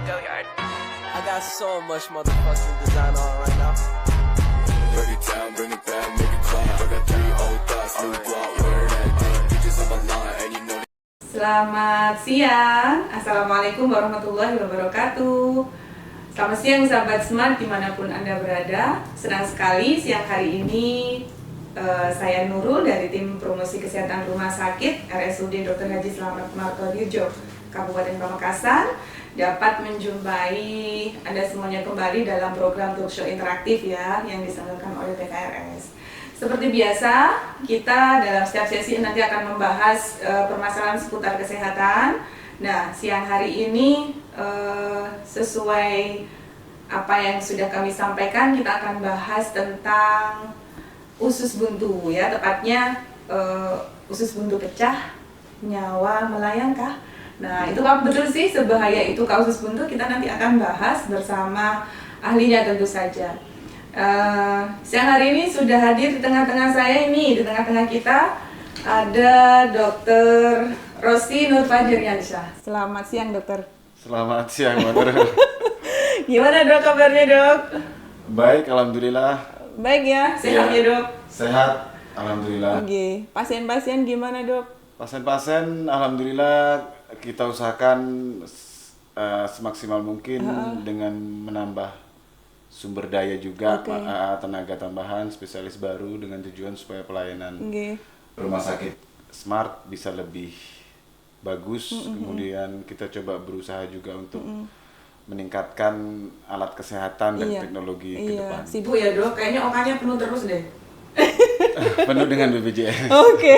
Go yard. I got so much motherfucking design on right now. Break it down, bring it back, make it clap. I got 3 old thoughts, new guap, where that thing, bitches on my line, and you know. Selamat siang, Assalamualaikum warahmatullahi wabarakatuh. Selamat siang sahabat Smart dimanapun Anda berada. Senang sekali siang hari ini saya Nurul dari tim promosi kesehatan rumah sakit RSUD Dr. Haji Slamet Martodirjo Kabupaten Pamekasan dapat menjumpai Anda semuanya kembali dalam program talkshow interaktif ya yang diselenggarakan oleh PKRS. Seperti biasa, kita dalam setiap sesi nanti akan membahas permasalahan seputar kesehatan. Nah, siang hari ini sesuai apa yang sudah kami sampaikan, kita akan bahas tentang usus buntu ya, tepatnya usus buntu pecah, nyawa melayangkah? Nah, itu apa betul sih sebahaya itu usus buntu? Kita nanti akan bahas bersama ahlinya tentu saja. Siang hari ini sudah hadir di tengah-tengah saya ini, di tengah-tengah kita ada Dr. Rosi Nurfajriansyah. Selamat siang, Dokter. Selamat siang, Dokter. Gimana dok kabarnya dok? Baik, alhamdulillah. Baik ya, sehat ya dok? Sehat, alhamdulillah. Oke, pasien-pasien gimana dok? Pasien-pasien, alhamdulillah kita usahakan semaksimal mungkin dengan menambah sumber daya juga, tenaga tambahan, spesialis baru dengan tujuan supaya pelayanan rumah sakit Smart bisa lebih bagus. Kemudian kita coba berusaha juga untuk meningkatkan alat kesehatan dan teknologi ke depan. Sibuk ya dok, kayaknya OK-nya penuh terus deh. Penuh dengan BPJS. Oke.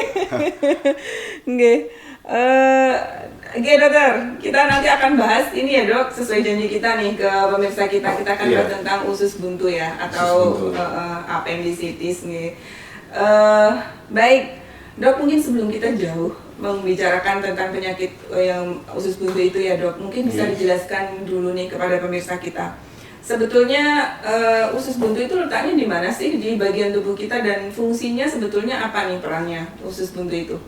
Oke dokter, kita nanti akan bahas ini ya dok, sesuai janji kita nih ke pemirsa kita akan bahas tentang usus buntu ya, atau appendicitis nih. Baik, dok, mungkin sebelum kita jauh membicarakan tentang penyakit yang usus buntu itu ya dok, mungkin bisa dijelaskan dulu nih kepada pemirsa kita. Sebetulnya usus buntu itu letaknya di mana sih di bagian tubuh kita dan fungsinya sebetulnya apa nih perannya usus buntu itu?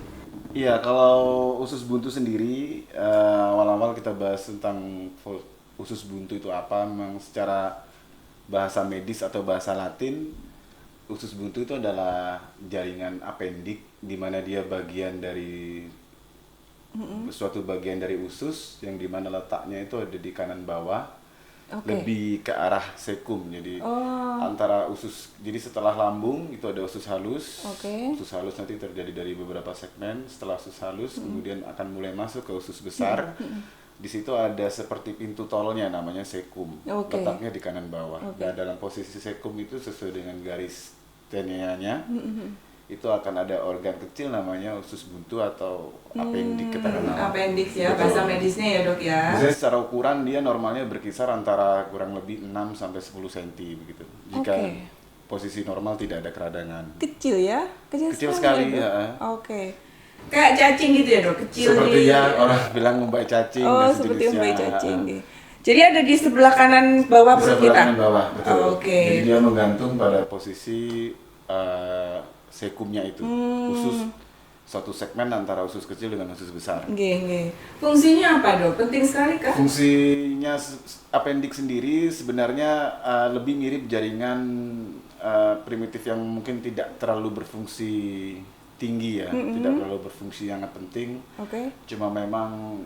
Iya, kalau usus buntu sendiri, awal-awal kita bahas tentang usus buntu itu apa. Memang secara bahasa medis atau bahasa Latin, usus buntu itu adalah jaringan apendik, di mana dia bagian dari suatu bagian dari usus, yang dimana letaknya itu ada di kanan bawah. Lebih ke arah sekum, jadi antara usus, jadi setelah lambung itu ada usus halus. Usus halus nanti terjadi dari beberapa segmen. Setelah usus halus kemudian akan mulai masuk ke usus besar. Di situ ada seperti pintu tolnya namanya sekum, letaknya di kanan bawah. Dan dalam posisi sekum itu sesuai dengan garis teneanya itu akan ada organ kecil namanya usus buntu atau appendix kita kenal. Appendix ya, bahasa medisnya ya dok ya. Biasanya secara ukuran dia normalnya berkisar antara kurang lebih 6 sampai 10 cm begitu. Jika posisi normal tidak ada keradangan. Kecil ya? Kecil sekali ya. Kayak cacing gitu ya dok, kecil. Seperti ya orang bilang umbai cacing. Seperti umbai cacing. Jadi ada di sebelah kanan bawah perut kita? Di sebelah kanan bawah, betul. Jadi dia menggantung pada posisi sekumnya itu, usus satu segmen antara usus kecil dengan usus besar. Fungsinya apa dok? Penting sekali kah? Fungsinya appendix sendiri sebenarnya lebih mirip jaringan primitif yang mungkin tidak terlalu berfungsi tinggi ya, tidak terlalu berfungsi sangat penting. Cuma memang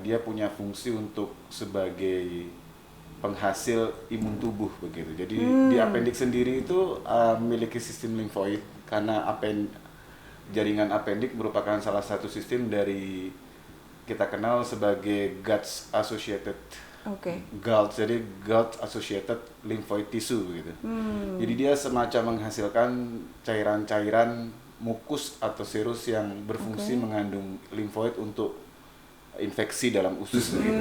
dia punya fungsi untuk sebagai penghasil imun tubuh begitu. Jadi di appendix sendiri itu memiliki sistem limfoid karena jaringan appendix merupakan salah satu sistem dari kita kenal sebagai Guts Associated GALT, jadi Guts Associated Lymphoid Tissue gitu. Jadi dia semacam menghasilkan cairan-cairan mukus atau serus yang berfungsi mengandung limfoid untuk infeksi dalam usus begitu.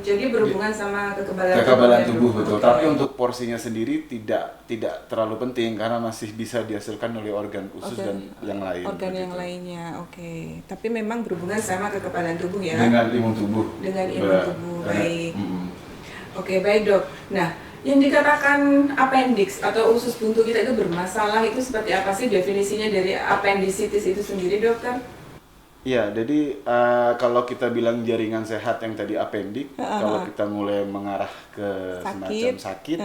Jadi berhubungan sama kekebalan tubuh betul. Tapi untuk porsinya sendiri tidak terlalu penting karena masih bisa dihasilkan oleh organ usus dan yang lain. Organ begitu. Yang lainnya, Tapi memang berhubungan sama kekebalan tubuh ya. Dengan imun tubuh. Baik. Baik dok. Nah, yang dikatakan appendix atau usus buntu kita itu bermasalah itu seperti apa sih definisinya dari appendicitis itu sendiri dokter? Iya, jadi kalau kita bilang jaringan sehat yang tadi apendik, kalau kita mulai mengarah ke semacam sakit,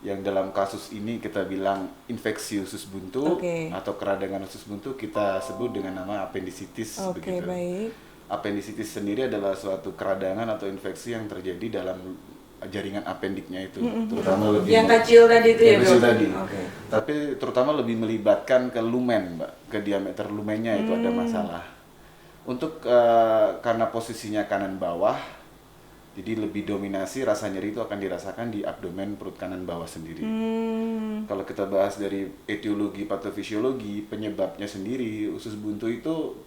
yang dalam kasus ini kita bilang infeksi usus buntu atau keradangan usus buntu, kita sebut dengan nama apendisitis begitu. Baik. Apendisitis sendiri adalah suatu keradangan atau infeksi yang terjadi dalam jaringan apendiknya itu, terutama lebih Yang kecil tadi itu ya, yang kecil Dok? tadi. Oke. Tapi terutama lebih melibatkan ke lumen, Mbak, ke diameter lumennya itu ada masalah. Untuk karena posisinya kanan bawah, jadi lebih dominasi rasa nyeri itu akan dirasakan di abdomen perut kanan bawah sendiri. Kalau kita bahas dari etiologi patofisiologi, penyebabnya sendiri, usus buntu itu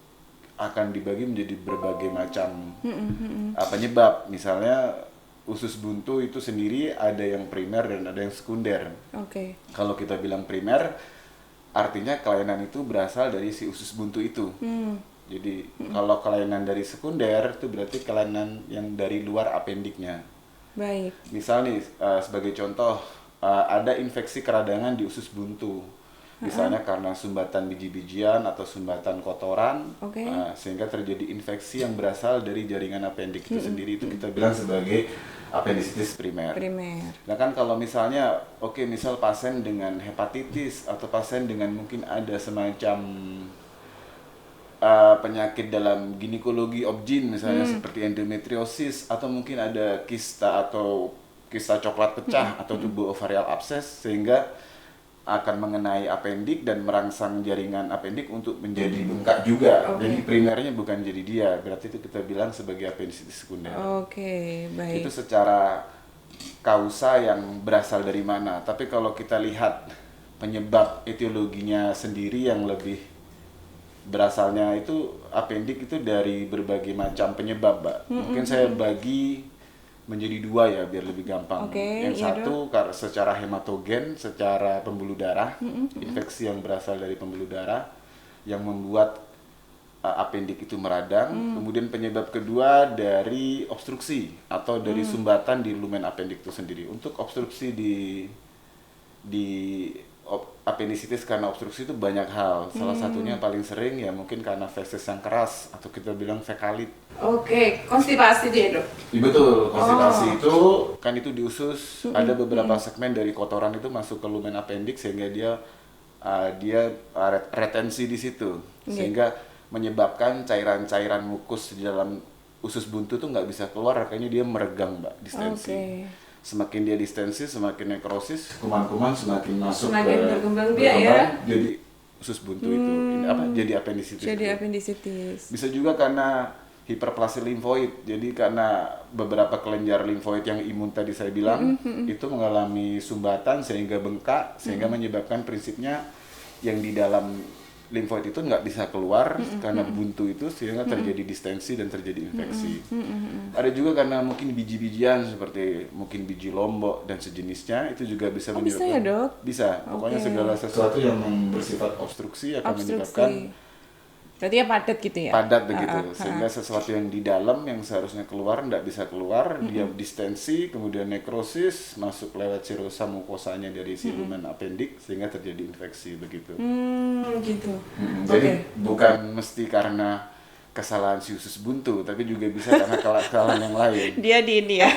akan dibagi menjadi berbagai macam penyebab. Misalnya usus buntu itu sendiri ada yang primer dan ada yang sekunder. Kalau kita bilang primer, artinya kelainan itu berasal dari si usus buntu itu. Jadi kalau kelainan dari sekunder itu berarti kelainan yang dari luar apendiknya. Baik. Misal nih sebagai contoh ada infeksi keradangan di usus buntu. Misalnya karena sumbatan biji-bijian atau sumbatan kotoran, sehingga terjadi infeksi yang berasal dari jaringan apendik itu sendiri, itu kita bilang sebagai apendisitis primer. Nah kan kalau misalnya, misal pasien dengan hepatitis atau pasien dengan mungkin ada semacam penyakit dalam ginekologi obgyn misalnya seperti endometriosis, atau mungkin ada kista atau kista coklat pecah atau tubuh ovarial abses, sehingga akan mengenai apendik dan merangsang jaringan apendik untuk menjadi bengkak juga. Jadi primernya bukan jadi dia, berarti itu kita bilang sebagai apendisitis sekunder. Baik. Itu secara kausa yang berasal dari mana. Tapi kalau kita lihat penyebab etiologinya sendiri yang lebih berasalnya itu apendik itu dari berbagai macam penyebab, Mbak. Mungkin saya bagi menjadi dua ya biar lebih gampang. Yang satu secara hematogen, secara pembuluh darah, infeksi yang berasal dari pembuluh darah yang membuat apendik itu meradang. Kemudian penyebab kedua dari obstruksi atau dari sumbatan di lumen apendik itu sendiri. Untuk obstruksi di apendisitis karena obstruksi itu banyak hal. Salah satunya paling sering ya mungkin karena feses yang keras atau kita bilang fekalit. Konstipasi dia, Dok? Betul, konstipasi itu kan itu di usus, ada beberapa segmen dari kotoran itu masuk ke lumen apendik sehingga dia retensi di situ. Sehingga menyebabkan cairan-cairan mukus di dalam usus buntu tuh nggak bisa keluar, makanya dia meregang, Mbak, distensi. Semakin dia distensi, semakin nekrosis, kuman-kuman semakin masuk semakin berkembang biak ya. Jadi usus buntu itu jadi apendisitis. Bisa juga karena hiperplasi limfoid. Jadi karena beberapa kelenjar limfoid yang imun tadi saya bilang itu mengalami sumbatan sehingga bengkak, sehingga menyebabkan prinsipnya yang di dalam limfoid itu nggak bisa keluar karena buntu itu, sehingga terjadi distensi dan terjadi infeksi. Ada juga karena mungkin biji-bijian seperti mungkin biji lombok dan sejenisnya, itu juga bisa menyebabkan. Bisa ya, Dok? Bisa. Pokoknya segala sesuatu yang bersifat obstruksi akan menyebabkan. Berarti ya padat gitu ya? Padat begitu, sehingga sesuatu yang di dalam yang seharusnya keluar nggak bisa keluar, dia distensi, kemudian nekrosis, masuk lewat serosa mukosanya dari si lumen apendik, sehingga terjadi infeksi begitu. Gitu. Jadi bukan mesti karena kesalahan si usus buntu, tapi juga bisa karena kesalahan yang lain. Dia di ini ya?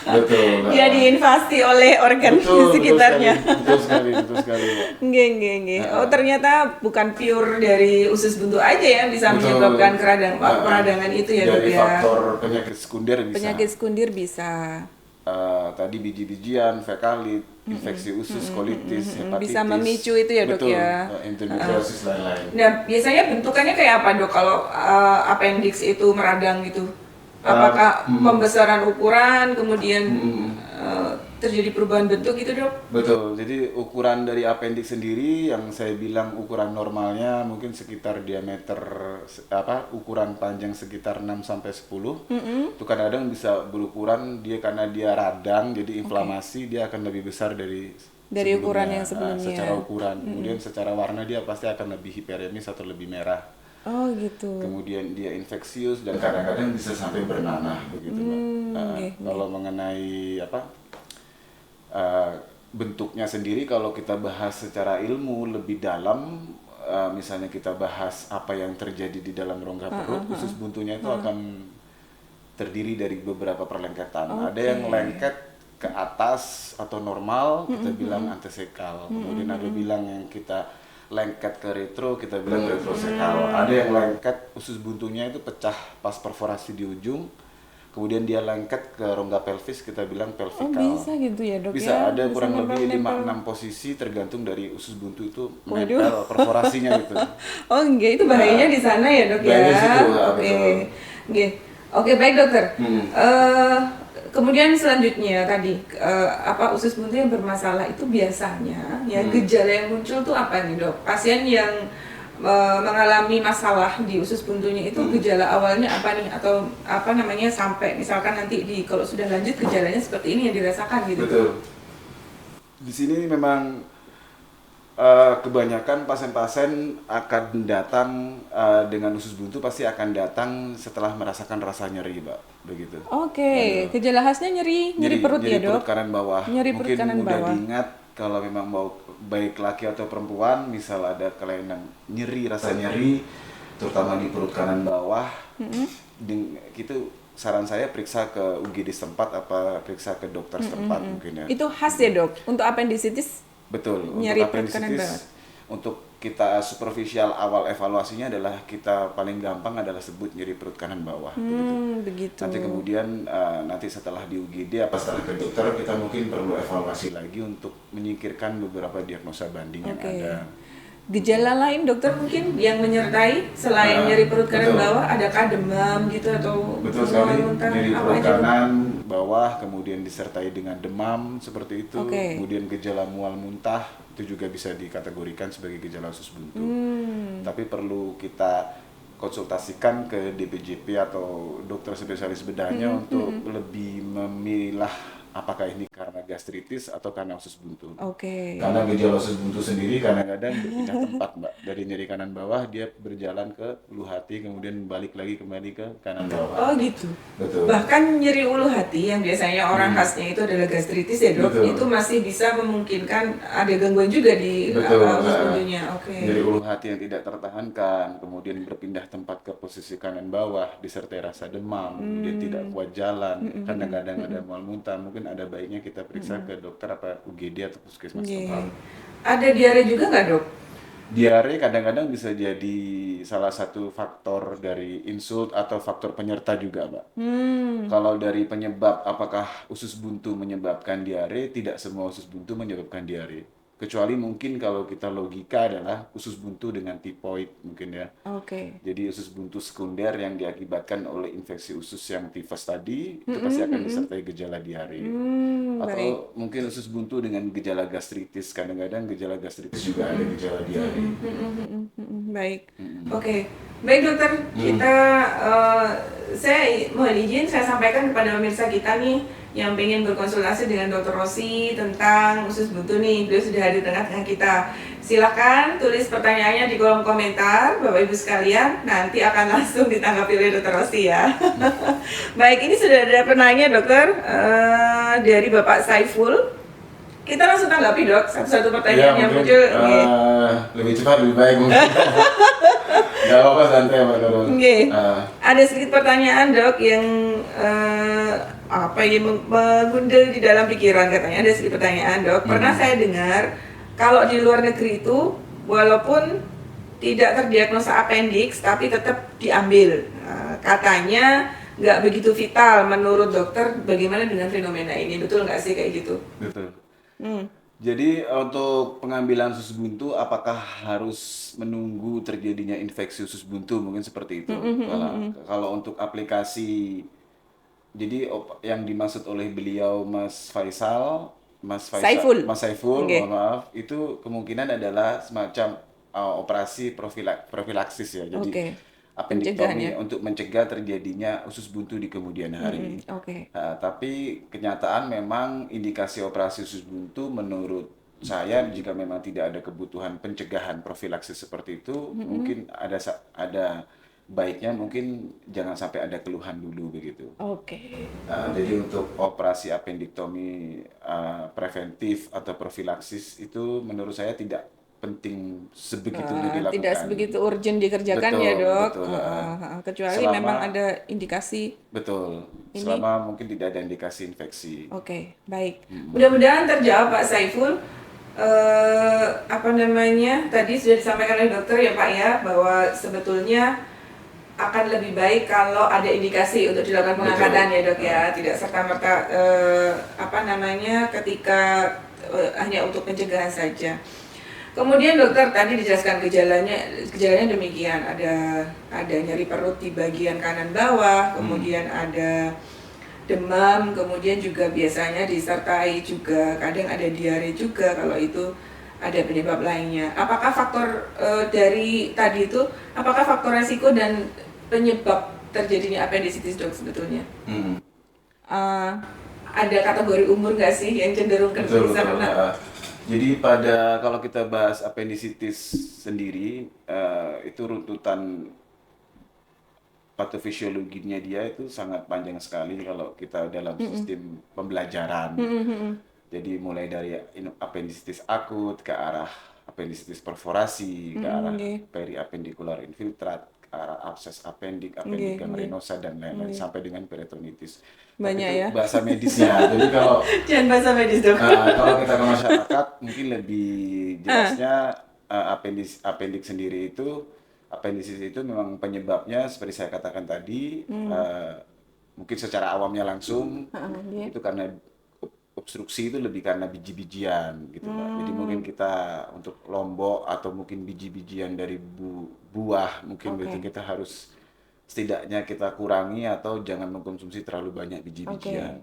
Betul. Dia diinvasi oleh organ di sekitarnya. Betul sekali. Nggih. Ternyata bukan pure dari usus buntu aja yang bisa menyebabkan keradangan itu ya, Dok ya? Dari faktor penyakit sekunder bisa. Penyakit sekunder bisa. Tadi biji-bijian, fekalit, infeksi usus, kolitis, hepatitis. Bisa memicu itu ya, Dok ya? Endometriosis lain-lain. Nah, biasanya bentukannya kayak apa, Dok, kalau appendix itu meradang gitu? Apakah pembesaran ukuran, kemudian terjadi perubahan bentuk gitu, Dok? Betul, jadi ukuran dari appendix sendiri yang saya bilang ukuran normalnya mungkin sekitar diameter ukuran panjang sekitar 6-10. Itu kadang-kadang bisa berukuran karena dia radang, jadi inflamasi dia akan lebih besar dari ukuran yang sebelumnya. Secara ukuran, kemudian secara warna dia pasti akan lebih hiperemis atau lebih merah. Oh gitu. Kemudian dia infeksius dan kadang-kadang bisa sampai bernanah begitu, Mbak. Kalau mengenai bentuknya sendiri, kalau kita bahas secara ilmu lebih dalam, misalnya kita bahas apa yang terjadi di dalam rongga perut, usus buntunya itu akan terdiri dari beberapa perlengketan. Ada yang lengket ke atas atau normal, kita bilang antesekal. Kemudian ada bilang yang kita lengket ke retro, kita bilang retrosekal. Ada yang lengket usus buntunya itu pecah pas perforasi di ujung. Kemudian dia lengket ke rongga pelvis, kita bilang pelvikal. Bisa gitu ya dok Bisa, ya? ada kurang lebih 5-6 posisi tergantung dari usus buntu itu menempel perforasinya gitu. Oh enggak, itu bahayanya di sana ya dok ya? Bahayanya di situ, ya, Oke, betul. Oke baik dokter. Kemudian selanjutnya tadi usus buntu yang bermasalah itu biasanya ya gejala yang muncul tuh apa nih dok? Pasien yang mengalami masalah di usus buntunya itu gejala awalnya apa nih, atau apa namanya sampai misalkan nanti kalau sudah lanjut gejalanya seperti ini yang dirasakan gitu. Betul. Di sini memang kebanyakan pasien-pasien akan datang dengan usus buntu pasti akan datang setelah merasakan rasa nyeri, Mbak. Begitu. Oke, gejala khasnya nyeri perut ya nyeri dok? perut kanan bawah. Nyeri perut Mungkin kanan mudah bawah. diingat kalau memang mau baik laki atau perempuan, misal ada kelainan nyeri, rasa nyeri, terutama di perut kanan bawah, itu saran saya periksa ke UGD setempat apa periksa ke dokter setempat mungkin ya. Itu khas ya dok? Untuk appendicitis Betul. nyeri Untuk perut kanan appendicitis, untuk kita superficial awal evaluasinya adalah kita paling gampang adalah sebut nyeri perut kanan bawah. begitu. Nanti kemudian nanti setelah di UGD apa setelah ke dokter kita mungkin perlu evaluasi lagi untuk menyingkirkan beberapa diagnosa banding yang Oke. ada. Gejala lain dokter mungkin yang menyertai selain nyeri perut kanan betul. bawah, adakah demam gitu atau Betul sekali, mual-muntah, nyeri apa perut aja, Dok? kanan bawah kemudian disertai dengan demam seperti itu, Oke. kemudian gejala mual muntah itu juga bisa dikategorikan sebagai gejala usus buntu. Tapi perlu kita konsultasikan ke DPJP atau dokter spesialis bedahnya untuk lebih memilah apakah ini karena gastritis atau karena usus buntu. Oke. Karena gejala usus buntu sendiri kadang-kadang berpindah tempat, Mbak. Dari nyeri kanan bawah dia berjalan ke ulu hati kemudian balik lagi kembali ke kanan bawah. Oh gitu. Betul. Bahkan nyeri ulu hati yang biasanya orang khasnya itu adalah gastritis ya dok, Betul. itu masih bisa memungkinkan ada gangguan juga di Betul. usus buntunya. Oke. Nyeri ulu hati yang tidak tertahankan, kemudian berpindah tempat ke posisi kanan bawah, disertai rasa demam, kemudian tidak kuat jalan, kadang-kadang ada mual muntah, mungkin ada baiknya kita periksa ke dokter apa UGD atau puskesmas Oke. lokal. Ada diare juga nggak dok? Diare kadang-kadang bisa jadi salah satu faktor dari insult atau faktor penyerta juga, Mbak. Kalau dari penyebab apakah usus buntu menyebabkan diare, tidak semua usus buntu menyebabkan diare. Kecuali mungkin kalau kita logika adalah usus buntu dengan tipoid mungkin ya. Oke. Jadi usus buntu sekunder yang diakibatkan oleh infeksi usus yang tifus tadi itu pasti akan disertai gejala diare. Atau mungkin usus buntu dengan gejala gastritis, kadang-kadang gejala gastritis juga ada gejala diare. Baik. Oke. Baik dokter, kita saya mohon izin saya sampaikan kepada pemirsa kita nih yang pengen berkonsultasi dengan Dr. Rosi tentang usus buntu nih. Beliau sudah hadir tengah-tengah kita. Silakan tulis pertanyaannya di kolom komentar, Bapak Ibu sekalian. Nanti akan langsung ditanggapi oleh Dr. Rosi ya. Baik, ini sudah ada penanya dokter dari Bapak Saiful. Kita langsung tanggapi dok, satu-satu pertanyaan yang muncul. Oke. Lebih cepat lebih baik mungkin. Gak apa-apa santai Pak Nurul. Oke. Ada sedikit pertanyaan dok yang menggundel di dalam pikiran katanya. Ada sedikit pertanyaan dok. Pernah saya dengar kalau di luar negeri itu walaupun tidak terdiagnosa appendix tapi tetap diambil. Katanya nggak begitu vital menurut dokter. Bagaimana dengan fenomena ini? Betul nggak sih kayak gitu? Betul. Jadi untuk pengambilan usus buntu apakah harus menunggu terjadinya infeksi usus buntu mungkin seperti itu. Kalau untuk aplikasi jadi yang dimaksud oleh beliau Mas Saiful. Mas Saiful, Oke. mohon maaf, itu kemungkinan adalah semacam operasi profilaksis ya. Jadi Oke. appendektomi untuk mencegah terjadinya usus buntu di kemudian hari. Oke. Tapi kenyataan memang indikasi operasi usus buntu menurut saya jika memang tidak ada kebutuhan pencegahan profilaksis seperti itu, mungkin ada baiknya mungkin jangan sampai ada keluhan dulu begitu. Oke. Jadi untuk operasi appendektomi preventif atau profilaksis itu menurut saya tidak penting sebegitunya dilakukan. Tidak sebegitu urgent dikerjakan Betul, ya dok. betul. Kecuali Selama- memang ada indikasi. Betul. Selama mungkin tidak ada indikasi infeksi. Oke, baik. Mudah-mudahan terjawab Pak Saiful. Apa namanya, tadi sudah disampaikan oleh dokter ya Pak ya, bahwa sebetulnya akan lebih baik kalau ada indikasi untuk dilakukan pengangkatan ya dok ya, tidak serta-merta apa namanya ketika hanya untuk pencegahan saja. Kemudian dokter tadi dijelaskan gejalanya demikian, ada nyeri perut di bagian kanan bawah, kemudian ada demam, kemudian juga biasanya disertai juga kadang ada diare juga kalau itu ada penyebab lainnya. Apakah faktor dari tadi itu, apakah faktor resiko dan penyebab terjadinya appendicitis dok sebetulnya? Ada kategori umur nggak sih yang cenderung Betul, bisa betul. kena? Jadi kalau kita bahas appendicitis sendiri, itu runtutan patofisiologinya dia itu sangat panjang sekali kalau kita dalam sistem pembelajaran. Jadi mulai dari appendicitis akut ke arah appendicitis perforasi, ke arah periappendicular infiltrat, ke arah abses appendik, appendik gangrenosa dan lain-lain sampai dengan peritonitis. Banyak itu ya. bahasa medisnya. Jadi kalau Jangan bahasa medis dok. kalau kita ke masyarakat mungkin lebih jelasnya appendik sendiri itu appendicitis itu memang penyebabnya seperti saya katakan tadi mungkin secara awamnya langsung itu karena obstruksi itu lebih karena biji-bijian gitu Pak. Jadi mungkin kita untuk lombok atau mungkin biji-bijian dari buah mungkin begitu kita harus setidaknya kita kurangi atau jangan mengkonsumsi terlalu banyak biji-bijian.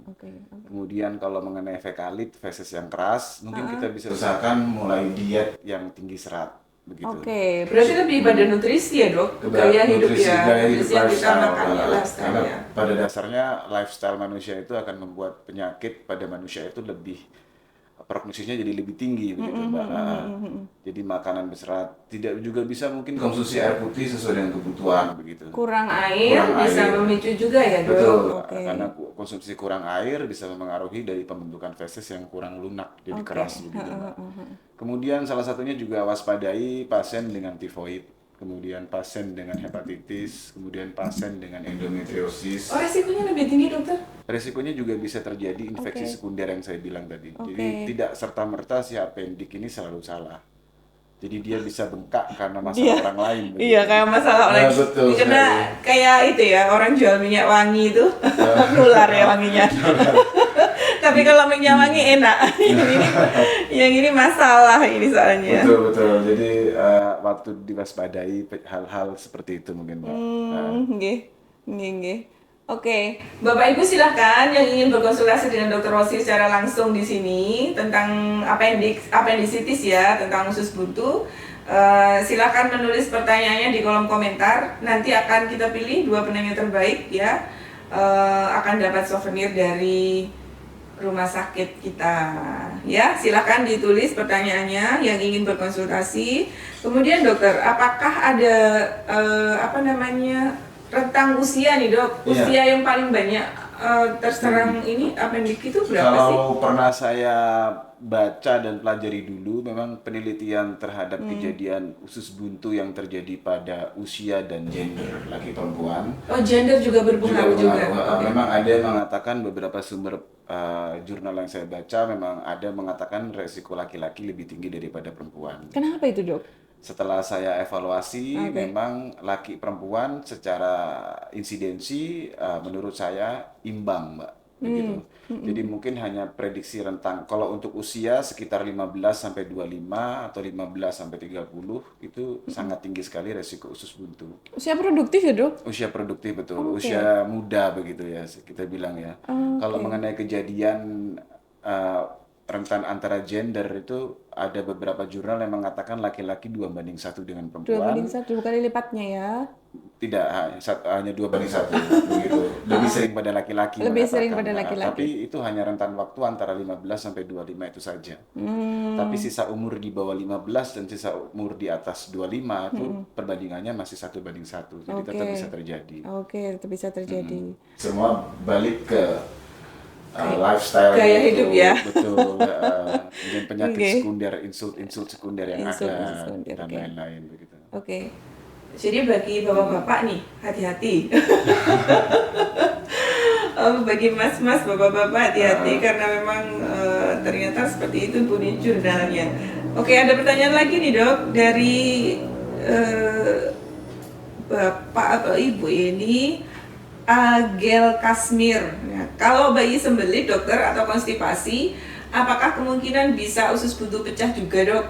Kemudian kalau mengenai fekalit, feses yang keras, mungkin kita bisa usahakan mulai diet yang tinggi serat begitu. Berarti lebih pada nutrisi ya dok, gaya hidup Nutrisi, ya, gaya hidup, nutrisi yang kita lifestyle, makan ya, karena lifestyle ya. pada dasarnya lifestyle manusia itu akan membuat penyakit pada manusia itu lebih prognosisnya jadi lebih tinggi begitu Mbak. Jadi makanan berserat, tidak juga bisa mungkin konsumsi air putih sesuai dengan kebutuhan begitu. Kurang air. Bisa memicu juga ya dok. Betul, karena konsumsi kurang air bisa mempengaruhi dari pembentukan feses yang kurang lunak, jadi keras begitu Mbak. Kemudian salah satunya juga waspadai pasien dengan tifoid, kemudian pasien dengan hepatitis, kemudian pasien dengan endometriosis. Oh resikonya lebih tinggi dokter? Resikonya juga bisa terjadi infeksi sekunder yang saya bilang tadi. Jadi tidak serta-merta si appendik ini selalu salah. Jadi dia bisa bengkak karena masalah orang lain. Begitu. Iya kayak masalah orang. Betul. Karena kayak itu ya orang jual minyak wangi itu nular ya wanginya. Tapi kalau minyak wangi enak. yang ini masalah ini soalnya. Betul. Jadi waktu diwaspadai hal-hal seperti itu mungkin Mbak. Nggih. Oke, Bapak Ibu silahkan yang ingin berkonsultasi dengan Dr. Rosi secara langsung di sini tentang appendicitis ya, tentang usus buntu. Silahkan menulis pertanyaannya di kolom komentar. Nanti akan kita pilih 2 penanya terbaik ya, akan dapat souvenir dari rumah sakit kita ya. Silahkan ditulis pertanyaannya yang ingin berkonsultasi. Kemudian dokter, apakah ada rentang usia nih dok, usia yang paling banyak terserang ini appendik itu berapa sih? Kalau pernah saya baca dan pelajari dulu, memang penelitian terhadap kejadian usus buntu yang terjadi pada usia dan gender laki perempuan. Oh gender juga berpengaruh juga. Memang ada yang mengatakan beberapa sumber jurnal yang saya baca memang ada mengatakan resiko laki-laki lebih tinggi daripada perempuan. Kenapa itu dok? Setelah saya evaluasi, memang laki perempuan secara insidensi menurut saya imbang, Mbak. Begitu. Jadi mungkin hanya prediksi rentang kalau untuk usia sekitar 15 sampai 25 atau 15 sampai 30 itu sangat tinggi sekali resiko usus buntu. Usia produktif ya dok? Usia produktif betul, usia muda begitu ya kita bilang ya. Kalau mengenai kejadian rentan antara gender itu ada beberapa jurnal yang mengatakan laki-laki 2:1 dengan perempuan. 2:1 bukan lipatnya ya? Tidak, hanya 2:1 begitu. Lebih sering pada laki-laki. Lebih sering pada laki-laki. Tapi itu hanya rentan waktu antara 15 sampai 25 itu saja. Tapi sisa umur di bawah 15 dan sisa umur di atas 25 itu perbandingannya masih 1:1. Jadi tetap bisa terjadi. Tetap bisa terjadi. Semua balik ke lifestyle gaya gitu. hidup ya. Betul. Dan penyakit Oke. sekunder, insult sekunder yang Insult ada sekunder, dan oke. lain-lain begitu. Oke. Jadi bagi bapak-bapak nih, hati-hati. Bagi mas-mas, bapak-bapak hati-hati karena memang ternyata seperti itu bunyi jurnalnya. Oke, ada pertanyaan lagi nih dok dari bapak atau ibu ini, Agel Kasmir. Nah, kalau bayi sembelit dokter atau konstipasi, apakah kemungkinan bisa usus buntu pecah juga dok?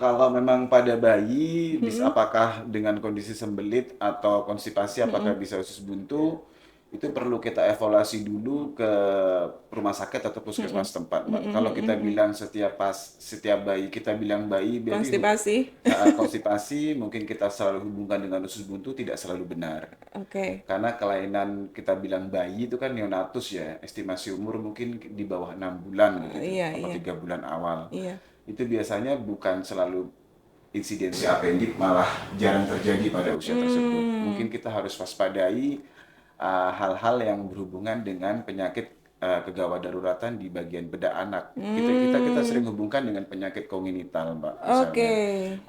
Kalau memang pada bayi, apakah dengan kondisi sembelit atau konstipasi, apakah bisa usus buntu? Itu perlu kita evaluasi dulu ke rumah sakit atau puskesmas tempat, Mbak. Kalau kita bilang setiap bayi, kita bilang bayi Konstipasi. konstipasi, mungkin kita selalu hubungkan dengan usus buntu, tidak selalu benar. Oke. Karena kelainan kita bilang bayi itu kan neonatus ya, estimasi umur mungkin di bawah 6 bulan gitu, Iya, atau iya. 3 bulan awal. Iya. Itu biasanya bukan selalu insidensi apendik, malah jarang terjadi pada usia tersebut. Mungkin kita harus waspadai hal-hal yang berhubungan dengan penyakit kegawat daruratan di bagian bedah anak. Kita sering hubungkan dengan penyakit kongenital, Mbak. Misalnya. Oke.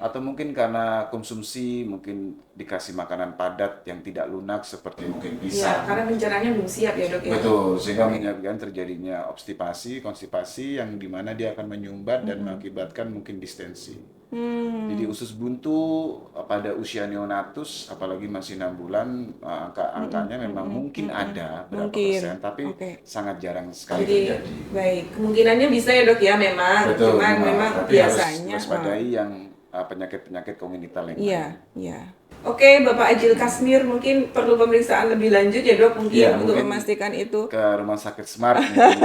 Atau mungkin karena konsumsi, mungkin dikasih makanan padat yang tidak lunak seperti mungkin Iya, pisang. karena pencernanya belum siap ya dok ya. Betul, sehingga menyebabkan terjadinya obstipasi, konstipasi yang dimana dia akan menyumbat dan mengakibatkan mungkin distensi. Jadi usus buntu pada usia neonatus, apalagi masih 6 bulan, angkanya memang mungkin ada berapa Mungkin, persen, tapi oke. sangat jarang sekali Jadi terjadi. baik, kemungkinannya bisa ya dok ya memang. Betul, Cuman memang tapi biasanya. harus waspadai yang penyakit-penyakit kogenital yang Iya, lain. iya. Oke, Bapak Agil Kasmir mungkin perlu pemeriksaan lebih lanjut ya dok mungkin Iya, untuk mungkin memastikan itu. Ke rumah sakit Smart mungkin.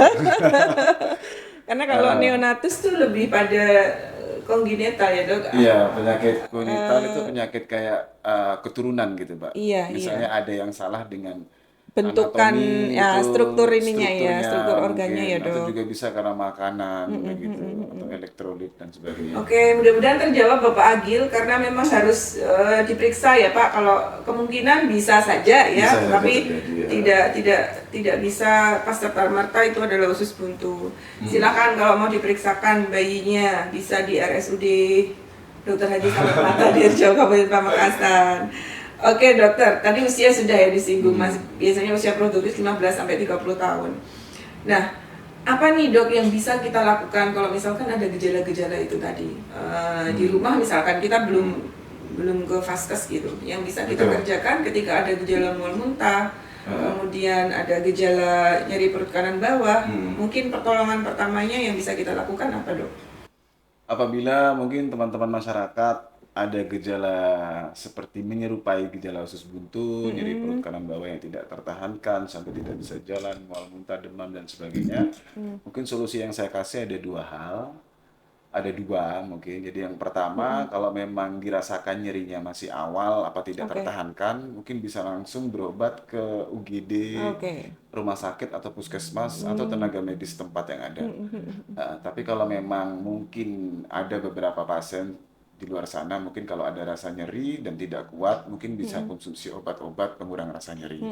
Karena kalau neonatus tuh lebih pada kongenital ya dok. Iya, penyakit kogenital itu penyakit kayak keturunan gitu, Mbak. Iya, Misalnya ada yang salah dengan Bentukan, anatomi ya, itu, struktur ininya ya, strukturnya struktur organnya mungkin, ya, atau Dok. juga bisa karena makanan begitu, atau elektrolit dan sebagainya. Oke, mudah-mudahan terjawab Bapak Agil karena memang harus diperiksa ya Pak. Kalau kemungkinan bisa saja ya, Bisa saja tapi terjadi, ya. tidak bisa pas serta-merta itu adalah usus buntu. Silakan kalau mau diperiksakan bayinya bisa di RSUD Dr. Haji Selamat Mata Dirjo Kabupaten Pamekasan. Oke dokter, tadi usia sudah ya disinggung Mas. Biasanya usia produktif 15 sampai 30 tahun. Nah, apa nih dok yang bisa kita lakukan kalau misalkan ada gejala-gejala itu tadi di rumah, misalkan kita belum ke vaskes gitu, yang bisa kita Betul. kerjakan ketika ada gejala mual muntah, kemudian ada gejala nyeri perut kanan bawah, mungkin pertolongan pertamanya yang bisa kita lakukan apa dok? Apabila mungkin teman-teman masyarakat ada gejala seperti menyerupai gejala usus buntu, nyeri perut kanan bawah yang tidak tertahankan sampai tidak bisa jalan, mual muntah, demam dan sebagainya, mungkin solusi yang saya kasih ada dua mungkin. Jadi yang pertama, kalau memang dirasakan nyerinya masih awal apa tidak Oke. tertahankan, mungkin bisa langsung berobat ke UGD, Oke. rumah sakit atau puskesmas atau tenaga medis tempat yang ada. Tapi kalau memang mungkin ada beberapa pasien di luar sana, mungkin kalau ada rasa nyeri dan tidak kuat, mungkin bisa konsumsi obat-obat pengurang rasa nyeri.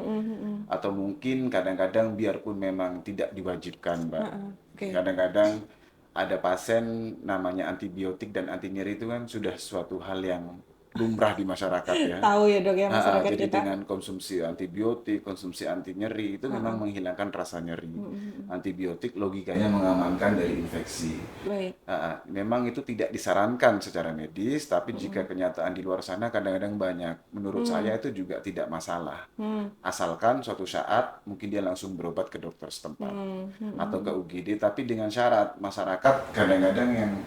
Atau mungkin kadang-kadang biarpun memang tidak diwajibkan, Mbak. Oke. Kadang-kadang ada pasien namanya antibiotik dan anti nyeri itu kan sudah suatu hal yang lumrah di masyarakat ya. Tahu ya dok ya masyarakat Jadi kita. dengan konsumsi antibiotik, konsumsi anti nyeri itu memang menghilangkan rasa nyeri. Antibiotik logikanya mengamankan dari infeksi. Baik. Memang itu tidak disarankan secara medis, tapi jika kenyataan di luar sana kadang-kadang banyak. Menurut saya itu juga tidak masalah. Asalkan suatu saat mungkin dia langsung berobat ke dokter setempat atau ke UGD, tapi dengan syarat masyarakat kadang-kadang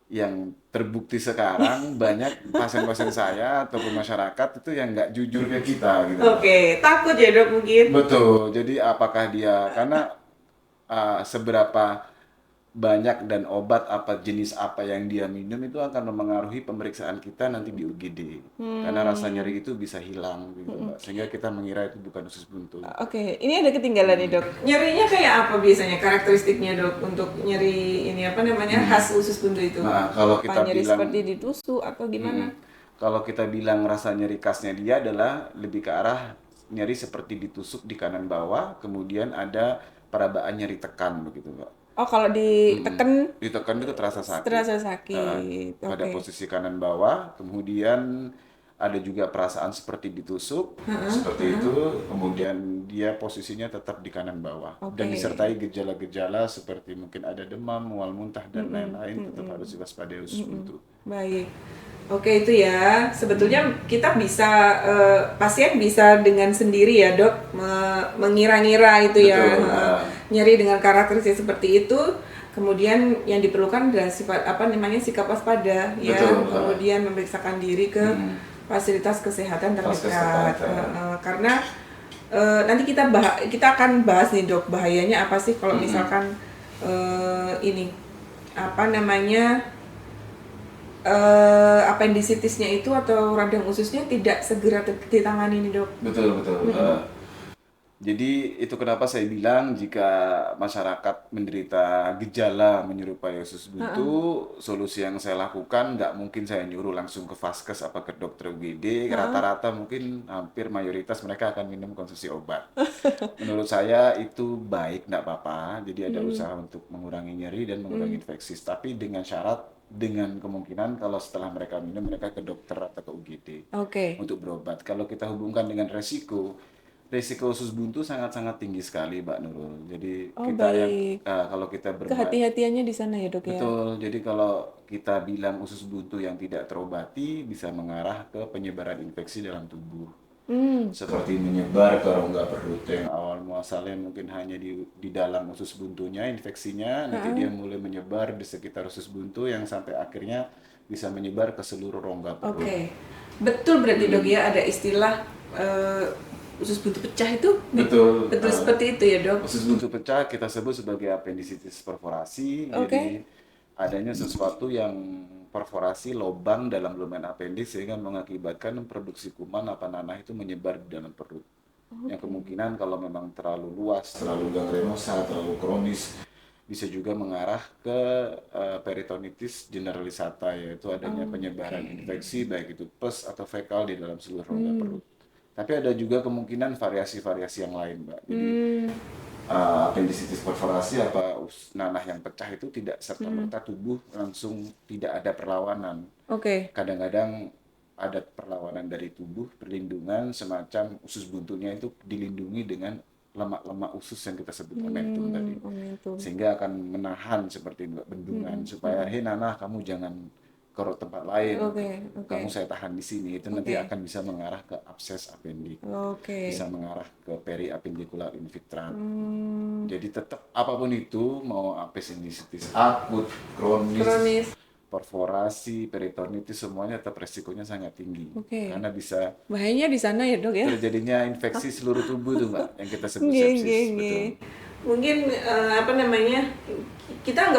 yang terbukti sekarang banyak pasien-pasien saya ataupun masyarakat itu yang nggak jujur ke kita gitu. Oke, takut ya dok mungkin. Betul. Jadi apakah dia karena seberapa banyak dan obat apa jenis apa yang dia minum itu akan memengaruhi pemeriksaan kita nanti di UGD. Karena rasa nyeri itu bisa hilang gitu, Mbak. Sehingga kita mengira itu bukan usus buntu. Oke, ini ada ketinggalan nih dok. Nyerinya kayak apa biasanya karakteristiknya dok untuk nyeri ini apa namanya khas usus buntu itu? Nah, kalau kita Apa nyeri bilang seperti ditusuk atau gimana? kalau kita bilang rasa nyeri khasnya dia adalah lebih ke arah nyeri seperti ditusuk di kanan bawah, kemudian ada perabaan nyeri tekan begitu, Mbak. Oh, kalau ditekan Ditekan itu terasa sakit. terasa Heeh, sakit. pada Oke. posisi kanan bawah, kemudian ada juga perasaan seperti ditusuk, seperti itu, kemudian dia posisinya tetap di kanan bawah. Dan Oke. disertai gejala-gejala seperti mungkin ada demam, mual muntah, dan lain-lain, tetap harus diwaspadai usus buntu. Baik. Oke, itu ya. Sebetulnya kita bisa pasien bisa dengan sendiri ya, Dok, mengira-ngira itu ya. Betul, Nyeri dengan karakteristik seperti itu. Kemudian yang diperlukan adalah sikap waspada ya. Betul, Kemudian memeriksakan diri ke fasilitas kesehatan terdekat. kesehatan. Karena nanti kita akan bahas nih, Dok, bahayanya apa sih kalau misalkan ini apa namanya appendicitisnya itu atau radang ususnya tidak segera ditangani nih, Dok. Betul, betul. Jadi itu kenapa saya bilang jika masyarakat menderita gejala menyerupai usus buntu, solusi yang saya lakukan nggak mungkin saya nyuruh langsung ke vaskes apa ke dokter UGD. Rata-rata mungkin hampir mayoritas mereka akan minum konsumsi obat. Menurut saya itu baik, nggak apa-apa. Jadi ada usaha untuk mengurangi nyeri dan mengurangi infeksi. Tapi dengan syarat, dengan kemungkinan kalau setelah mereka minum mereka ke dokter atau ke UGD Oke. untuk berobat. Kalau kita hubungkan dengan resiko usus buntu sangat-sangat tinggi sekali, Mbak Nurul. Jadi kita baik. kalau kita Kehati-hatiannya di sana ya, Dok ya. betul. Jadi kalau kita bilang usus buntu yang tidak terobati bisa mengarah ke penyebaran infeksi dalam tubuh. Seperti menyebar ke rongga perut yang awal muasalnya mungkin hanya di dalam usus buntunya infeksinya, nanti dia mulai menyebar di sekitar usus buntu yang sampai akhirnya bisa menyebar ke seluruh rongga perut. Oke. Betul berarti, Dok ya, ada istilah usus buntu pecah itu. Betul. Betul seperti itu ya, Dok. Usus buntu pecah kita sebut sebagai appendicitis perforasi. Jadi adanya sesuatu yang perforasi lubang dalam lumen appendix sehingga mengakibatkan produksi kuman apa nanah itu menyebar di dalam perut. Yang kemungkinan kalau memang terlalu luas, terlalu gangrenosa, terlalu kronis bisa juga mengarah ke peritonitis generalisata, yaitu adanya penyebaran infeksi baik itu pus atau fekal di dalam seluruh rongga perut. Tapi ada juga kemungkinan variasi-variasi yang lain, Mbak. Jadi appendicitis perforasi nanah yang pecah itu tidak serta-merta tubuh langsung tidak ada perlawanan. Oke. Kadang-kadang ada perlawanan dari tubuh, perlindungan semacam usus buntunya itu dilindungi dengan lemak-lemak usus yang kita sebut omentum tadi. Sehingga akan menahan seperti bendungan supaya nanah kamu jangan ke tempat lain. Kamu saya tahan di sini. Itu nanti akan bisa mengarah ke abses appendix. Bisa mengarah ke periappendicular infiltrat. Jadi tetap apapun itu, mau appendicitis akut, kronis, perforasi, peritonitis, semuanya tetap resikonya sangat tinggi. Karena bisa bahayanya di sana ya, Dok ya. terjadinya infeksi seluruh tubuh tuh, Mbak, yang kita sebut sepsis. Betul. Mungkin kita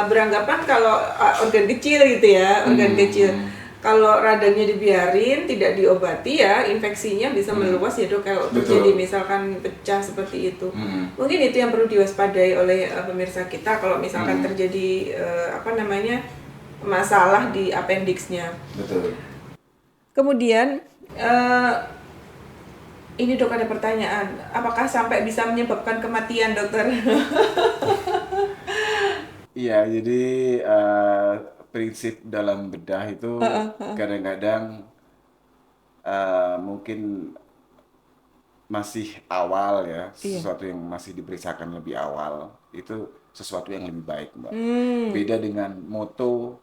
beranggapan kalau organ kecil gitu ya, organ kecil. Kalau radangnya dibiarin tidak diobati ya, infeksinya bisa meluas ya, Dok, kalau terjadi misalkan pecah seperti itu. Mungkin itu yang perlu diwaspadai oleh pemirsa kita kalau misalkan terjadi masalah di appendixnya. Betul. Kemudian ini, Dok, ada pertanyaan, apakah sampai bisa menyebabkan kematian, Dokter? Iya, jadi prinsip dalam bedah itu kadang-kadang mungkin masih awal ya, sesuatu yang masih diperiksakan lebih awal itu sesuatu yang lebih baik, Mbak. Beda dengan moto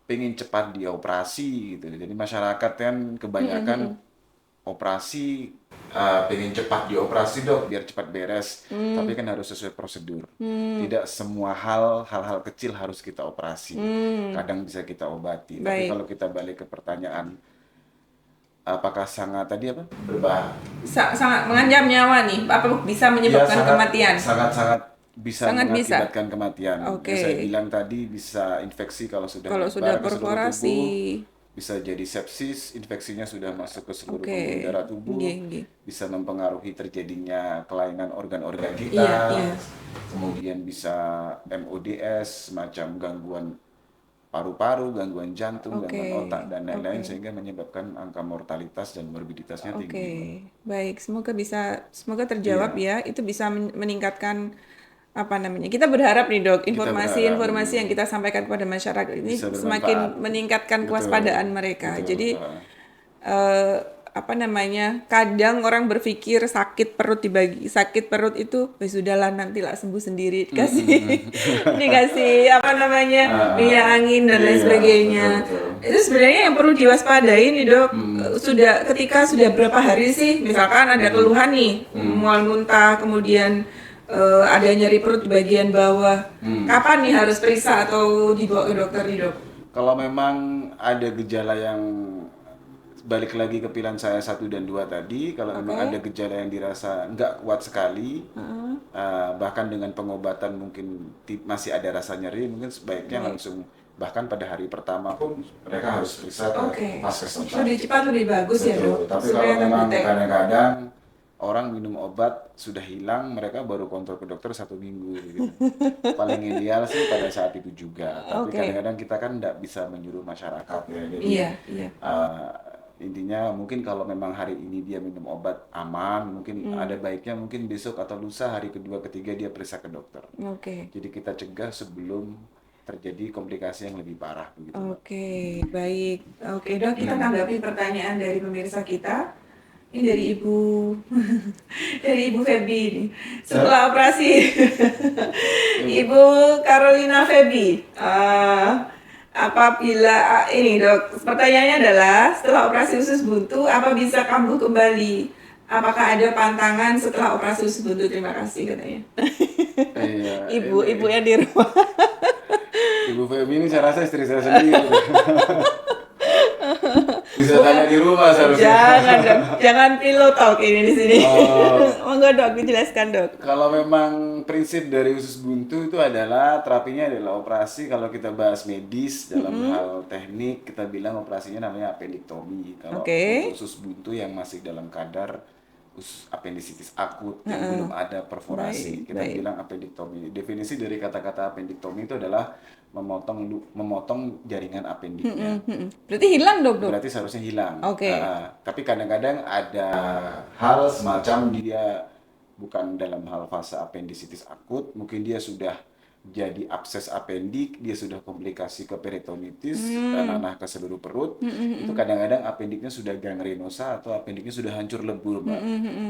pengen cepat dioperasi gitu. Jadi masyarakat kan kebanyakan operasi pengen cepat dioperasi, Dok, biar cepat beres. Tapi kan harus sesuai prosedur. Tidak semua hal-hal kecil harus kita operasi. Kadang bisa kita obati. Tapi kalau kita balik ke pertanyaan, apakah sangat berbahaya? Sangat mengancam nyawa nih, apa bisa menyebabkan kematian? Sangat bisa mengakibatkan bisa. kematian. Saya bilang tadi bisa infeksi kalau sudah perforasi. Bisa jadi sepsis, infeksinya sudah masuk ke seluruh pembuluh darah tubuh, bisa mempengaruhi terjadinya kelainan organ-organ kita, kemudian bisa MODS, semacam gangguan paru-paru, gangguan jantung, Oke, gangguan otak dan lain-lain oke. sehingga menyebabkan angka mortalitas dan morbiditasnya Oke, tinggi. baik. Semoga terjawab Iya, ya. Itu bisa meningkatkan apa namanya? Kita berharap nih dok, kita berharap informasi-informasi yang kita sampaikan kepada masyarakat bisa ini bermanfaat. semakin meningkatkan Betul, kewaspadaan mereka. betul. Jadi apa namanya? Kadang orang berpikir sakit perut itu, "Wih, sudahlah nantilah sembuh sendiri." Dikasih apa namanya? Minyak angin dan lain Iya, sebagainya. betul, betul. Itu sebenarnya yang perlu diwaspadai nih dok. Ketika sudah berapa hari sih, misalkan ada keluhan nih, mual muntah, kemudian ada nyeri perut di bagian bawah. Kapan nih harus periksa atau dibawa ke dokter nih dok? Kalau memang ada gejala yang balik lagi ke pilihan saya 1 dan 2 tadi, kalau memang ada gejala yang dirasa nggak kuat sekali, bahkan dengan pengobatan mungkin masih ada rasa nyeri, mungkin sebaiknya langsung bahkan pada hari pertama pun mereka harus periksa ke vaskes tempat. Lebih cepat lebih bagus ya dok. Betul. Tapi Supaya kalau memang terdetek. kadang-kadang orang minum obat sudah hilang, mereka baru kontrol ke dokter 1 minggu gitu. Paling ideal sih pada saat itu juga. Tapi kadang-kadang kita kan nggak bisa menyuruh masyarakat ya. Jadi Iya. intinya mungkin kalau memang hari ini dia minum obat aman, mungkin ada baiknya mungkin besok atau lusa hari kedua ketiga dia periksa ke dokter. Oke. Jadi kita cegah sebelum terjadi komplikasi yang lebih parah begitu. Oke, baik. Oke, dok, kita tanggapi pertanyaan dari pemirsa kita. Ini dari Ibu dari Ibu Febi ini. Setelah operasi. Ibu Carolina Febi. Apabila ini dok, pertanyaannya adalah setelah operasi usus buntu apa bisa kambuh kembali? Apakah ada pantangan setelah operasi usus buntu? Terima kasih katanya. Iya, Ibu yang di rumah. Ibu Femi ini saya rasa istri saya sendiri. Bisa tanya di rumah seharusnya. Jangan dok, jangan pillow talk ini di sini. Oh. Monggo dok, dijelaskan dok. Kalau memang prinsip dari usus buntu itu adalah terapinya adalah operasi. Kalau kita bahas medis dalam hal teknik kita bilang operasinya namanya appendiktomi. Kalau untuk usus buntu yang masih dalam kadar appendicitis akut yang belum ada perforasi, kita bilang appendiktomi. Definisi dari kata-kata appendiktomi itu adalah memotong jaringan appendiknya. Berarti hilang dok. Berarti seharusnya hilang. Oke. Tapi kadang-kadang ada hal semacam dia bukan dalam hal fase appendicitis akut, mungkin dia sudah jadi abses appendik, dia sudah komplikasi ke peritonitis, nanah ke seluruh perut, itu kadang-kadang appendiknya sudah gangrenosa atau appendiknya sudah hancur lebur, Mbak.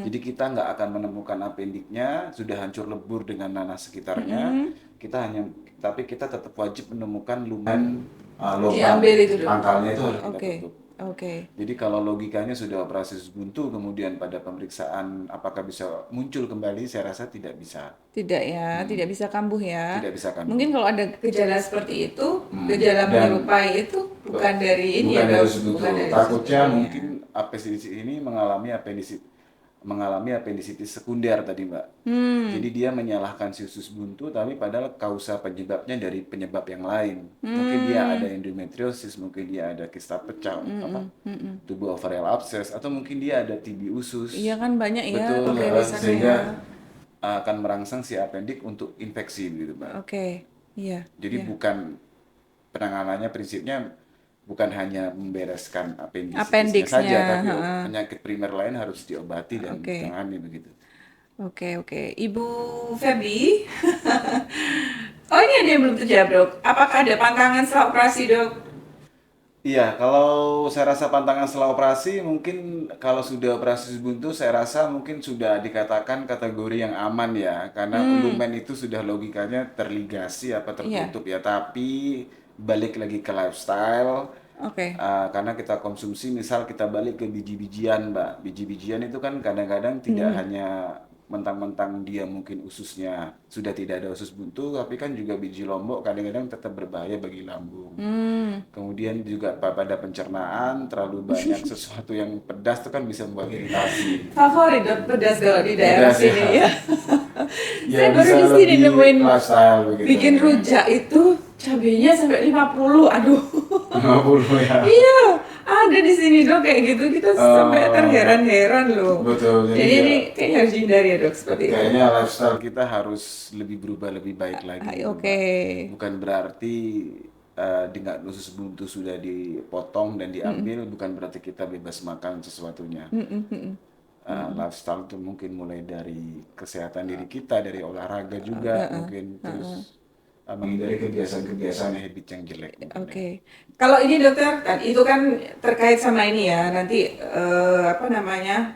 Jadi kita nggak akan menemukan appendiknya sudah hancur lebur dengan nanah sekitarnya, tapi kita tetap wajib menemukan lumen lubang Diambil itu, Dok. pangkalnya itu harus kita tutup. Oke. Jadi kalau logikanya sudah operasi usus buntu, kemudian pada pemeriksaan apakah bisa muncul kembali, saya rasa tidak bisa. Tidak ya, tidak bisa kambuh ya. Tidak bisa kambuh. Mungkin kalau ada gejala seperti itu, gejala menyerupai itu bukan dari ini Bukan ya dari dok. usus buntu. Bukan dari Takutnya usus buntu, mungkin appendicitis ini mengalami appendicitis sekunder tadi, Mbak. Jadi dia menyalahkan si usus buntu, tapi padahal kausa penyebabnya dari penyebab yang lain. Mungkin dia ada endometriosis, mungkin dia ada kista pecah, tubuh ovarial abscess, atau mungkin dia ada TB usus. Iya kan banyak ya. Betul, pemeriksaan sehingga ya. akan merangsang si appendik untuk infeksi gitu, Mbak. Oke. Iya. Jadi bukan penanganannya prinsipnya bukan hanya membereskan appendicesnya saja, tapi penyakit primer lain harus diobati dan ditangani begitu. Oke. Ibu Febi. Oh ini ada yang belum terjawab dok. Apakah ada pantangan setelah operasi dok? Iya, kalau saya rasa pantangan setelah operasi mungkin kalau sudah operasi usus buntu saya rasa mungkin sudah dikatakan kategori yang aman ya, karena lumen itu sudah logikanya terligasi apa tertutup ya, tapi balik lagi ke lifestyle. Oke. Karena kita konsumsi, misal kita balik ke biji-bijian, Mbak. Biji-bijian itu kan kadang-kadang tidak hanya mentang-mentang dia mungkin ususnya sudah tidak ada usus buntu, tapi kan juga biji lombok kadang-kadang tetap berbahaya bagi lambung. Kemudian juga pada pencernaan terlalu banyak sesuatu yang pedas itu kan bisa membuat iritasi. Favorit dok pedas kalau di daerah Pedas, sini ya. ya. Saya baru di sini lebih nemuin lifestyle begitu. bikin rujak itu cabenya sampai 50. Aduh. 50 ya. Iya, ada di sini dok kayak gitu kita sampai terheran-heran loh. Betul. Jadi ini kayaknya harus dihindari ya dok seperti itu. Kayaknya lifestyle kita harus lebih berubah lebih baik lagi. Oke. Bukan berarti dengan usus buntu sudah dipotong dan diambil bukan berarti kita bebas makan sesuatunya. Lifestyle itu mungkin mulai dari kesehatan diri kita, dari olahraga juga mungkin, terus menghindari kebiasaan-kebiasaan habit yang jelek. Oke. Kalau ini dokter, itu kan terkait sama ini ya, nanti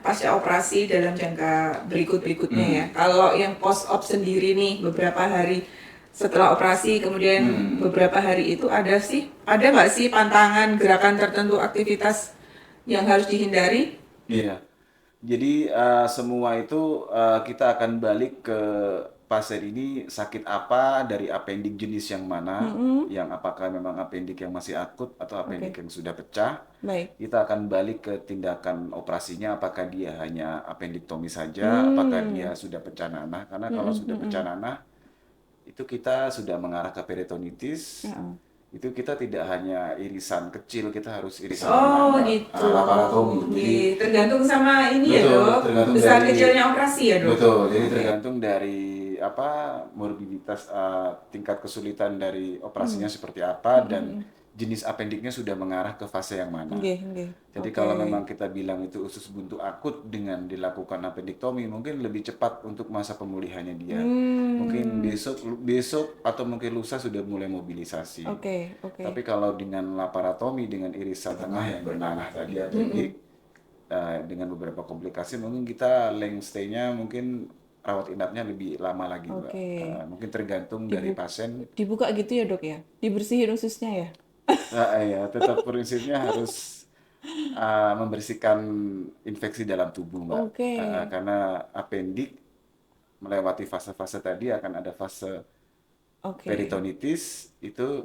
pasca operasi dalam jangka berikutnya ya. Kalau yang post op sendiri nih, beberapa hari setelah operasi, kemudian beberapa hari itu ada nggak sih pantangan, gerakan tertentu, aktivitas yang harus dihindari? Iya. Jadi semua itu kita akan balik ke pasien ini sakit apa, dari apendik jenis yang mana, yang apakah memang apendik yang masih akut atau apendik yang sudah pecah. Baik. Kita akan balik ke tindakan operasinya, apakah dia hanya apendiktomi saja, apakah dia sudah pecah nanah. Karena kalau sudah pecah nanah, itu kita sudah mengarah ke peritonitis. Itu kita tidak hanya irisan kecil, kita harus irisan gitu. laparotomi. Jadi tergantung sama ini ya betul, dok, tergantung besar dari- kecilnya operasi ya dok. Betul, jadi tergantung dari morbiditas, tingkat kesulitan dari operasinya seperti apa, dan jenis apendiknya sudah mengarah ke fase yang mana. Jadi kalau memang kita bilang itu usus buntu akut dengan dilakukan apendiktomi, mungkin lebih cepat untuk masa pemulihannya dia. Mungkin besok atau mungkin lusa sudah mulai mobilisasi. Oke. Tapi kalau dengan laparotomi, dengan irisan tengah yang bernanah tadi apendik, dengan beberapa komplikasi, mungkin kita length stay-nya mungkin rawat inapnya lebih lama lagi, Mbak. Mungkin tergantung dari pasien. Dibuka gitu ya dok ya, dibersihin ususnya ya. Ya, tetap prinsipnya harus membersihkan infeksi dalam tubuh, Mbak. Oke. Karena apendik melewati fase-fase tadi akan ada fase peritonitis, itu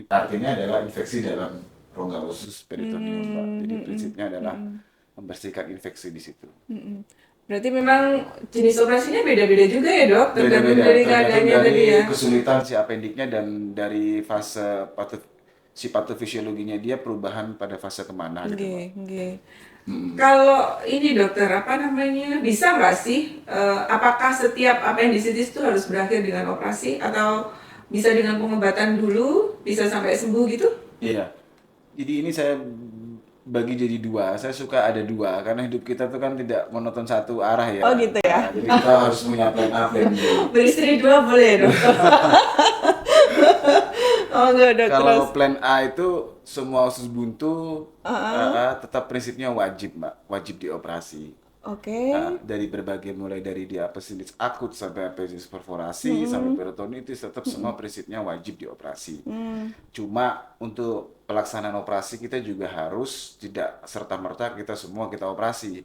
artinya adalah infeksi dalam rongga usus peritoneum, Mbak. Jadi prinsipnya adalah membersihkan infeksi di situ. Berarti memang jenis operasinya beda-beda juga ya dok, tergantung Beda-beda, dari tergantung keadaannya dari tadi ya. kesulitan si apendiknya dan dari fase si patofisiologinya dia perubahan pada fase kemana gitu, Mbak. Nggih. Kalau ini dokter, bisa nggak sih, apakah setiap appendicitis itu harus berakhir dengan operasi atau bisa dengan pengobatan dulu, bisa sampai sembuh gitu? Iya. Jadi ini saya bagi jadi dua. Saya suka ada dua karena hidup kita tuh kan tidak monoton satu arah ya. Oh gitu ya? Nah, jadi kita harus punya plan A, plan B. Beristri dua boleh dok? Oh enggak dok, Kalau terus? plan A itu semua usus buntu tetap prinsipnya wajib, Mbak. Wajib dioperasi. Oke. Dari berbagai, mulai dari dia appendicitis akut sampai appendicitis perforasi sampai peritonitis, tetap semua prinsipnya wajib dioperasi. Cuma untuk pelaksanaan operasi kita juga harus tidak serta-merta kita semua kita operasi.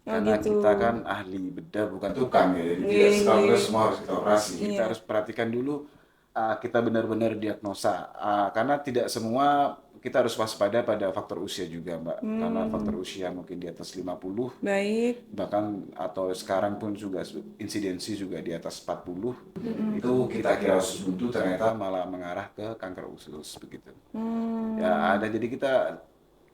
Karena gitu. kita kan ahli bedah bukan tukang ya. Jadi tidak serta-merta semua harus kita operasi. Kita harus perhatikan dulu kita benar-benar diagnosa. Karena tidak semua kita harus waspada pada faktor usia juga, Mbak. Karena faktor usia mungkin di atas 50, Baik. bahkan atau sekarang pun juga insidensi juga di atas 40, itu kita kira usus buntu ternyata malah mengarah ke kanker usus begitu. Ya ada, jadi kita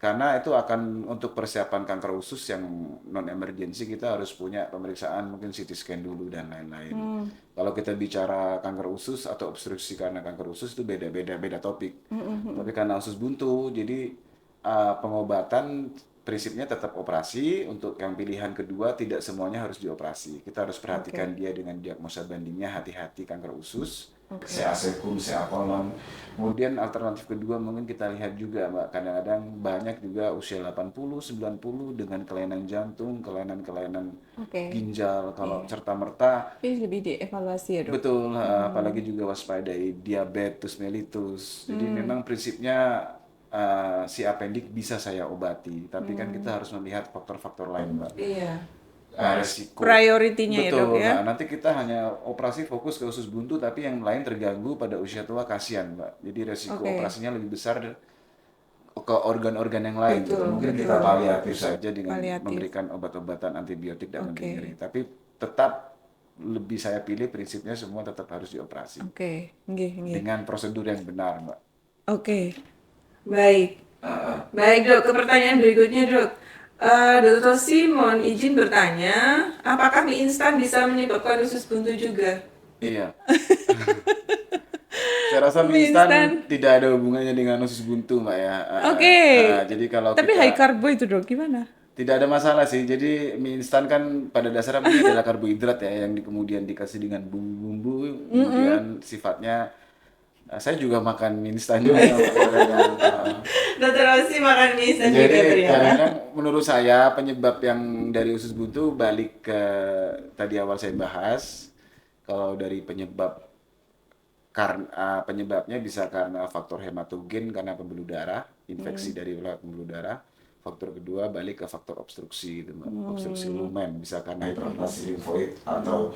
karena itu akan untuk persiapan kanker usus yang non emergency kita harus punya pemeriksaan mungkin CT scan dulu dan lain-lain. Kalau kita bicara kanker usus atau obstruksi karena kanker usus itu beda topik. Tapi karena usus buntu, jadi pengobatan prinsipnya tetap operasi. Untuk yang pilihan kedua tidak semuanya harus dioperasi. Kita harus perhatikan dia dengan diagnosa bandingnya, hati-hati kanker usus. CA sekum, CA kolon. Kemudian alternatif kedua mungkin kita lihat juga, Mbak, kadang-kadang banyak juga usia 80, 90 dengan kelainan jantung, kelainan ginjal, kalau serta-merta. Tapi lebih dievaluasi ya dok? Betul, apalagi juga waspadai diabetes mellitus. Jadi memang prinsipnya si apendik bisa saya obati, tapi kan kita harus melihat faktor-faktor lain, Mbak. Iya. Resiko. Prioritinya ya dok Betul. ya? Nah, nanti kita hanya operasi fokus ke usus buntu, tapi yang lain terganggu pada usia tua, kasihan, Mbak. Jadi resiko operasinya lebih besar ke organ-organ yang lain. Mungkin kita paliatif saja dengan memberikan obat-obatan antibiotik dan nyeri. Tapi tetap lebih saya pilih prinsipnya semua tetap harus dioperasi. Dengan prosedur yang benar, Mbak. Baik. Baik dok, ke pertanyaan berikutnya dok. Dr. Rosi mohon izin bertanya, apakah mie instan bisa menyebabkan usus buntu juga? Iya. Saya rasa mie Mie instan instan. tidak ada hubungannya dengan usus buntu, Mbak ya. Oke. Jadi kalau Tapi kita high karbo itu dok, gimana? tidak ada masalah sih. Jadi mie instan kan pada dasarnya mie adalah karbohidrat ya yang kemudian dikasih dengan bumbu-bumbu, kemudian sifatnya saya juga makan mie instan juga. Dokter Rosi makan mie instan juga Jadi ternyata. kadang-kadang menurut saya penyebab yang dari usus buntu balik ke tadi awal saya bahas, kalau dari karena penyebabnya bisa karena faktor hematogen karena pembuluh darah, infeksi dari pembuluh darah. Faktor kedua balik ke faktor obstruksi gitu, Mbak. Obstruksi lumen bisa karena hiperplasi limfoid atau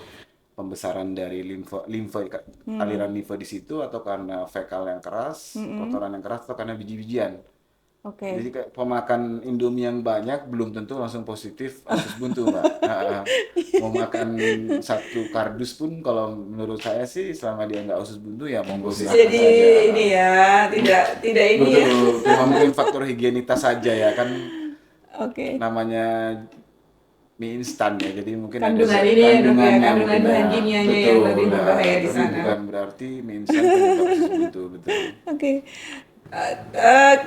pembesaran dari aliran limfa di situ, atau karena fekal yang keras, kotoran yang keras, atau karena biji-bijian. Oke. Jadi kayak pemakan Indomie yang banyak belum tentu langsung positif usus buntu, Mbak. Mau makan satu kardus pun kalau menurut saya sih selama dia nggak usus buntu ya monggo silakan Jadi saja. ini ya, tidak ini ya. Betul, cuma mungkin faktor higienitas saja ya kan, Oke. namanya mie instan ya, jadi mungkin Kandungan ada ini ya, Dok, ya, kandungannya kandungan mungkin bahan ya. kimianya yang Betul, lebih ya. berbahaya di Tapi sana. bukan berarti mie instan penyebab usus buntu, betul. Oke.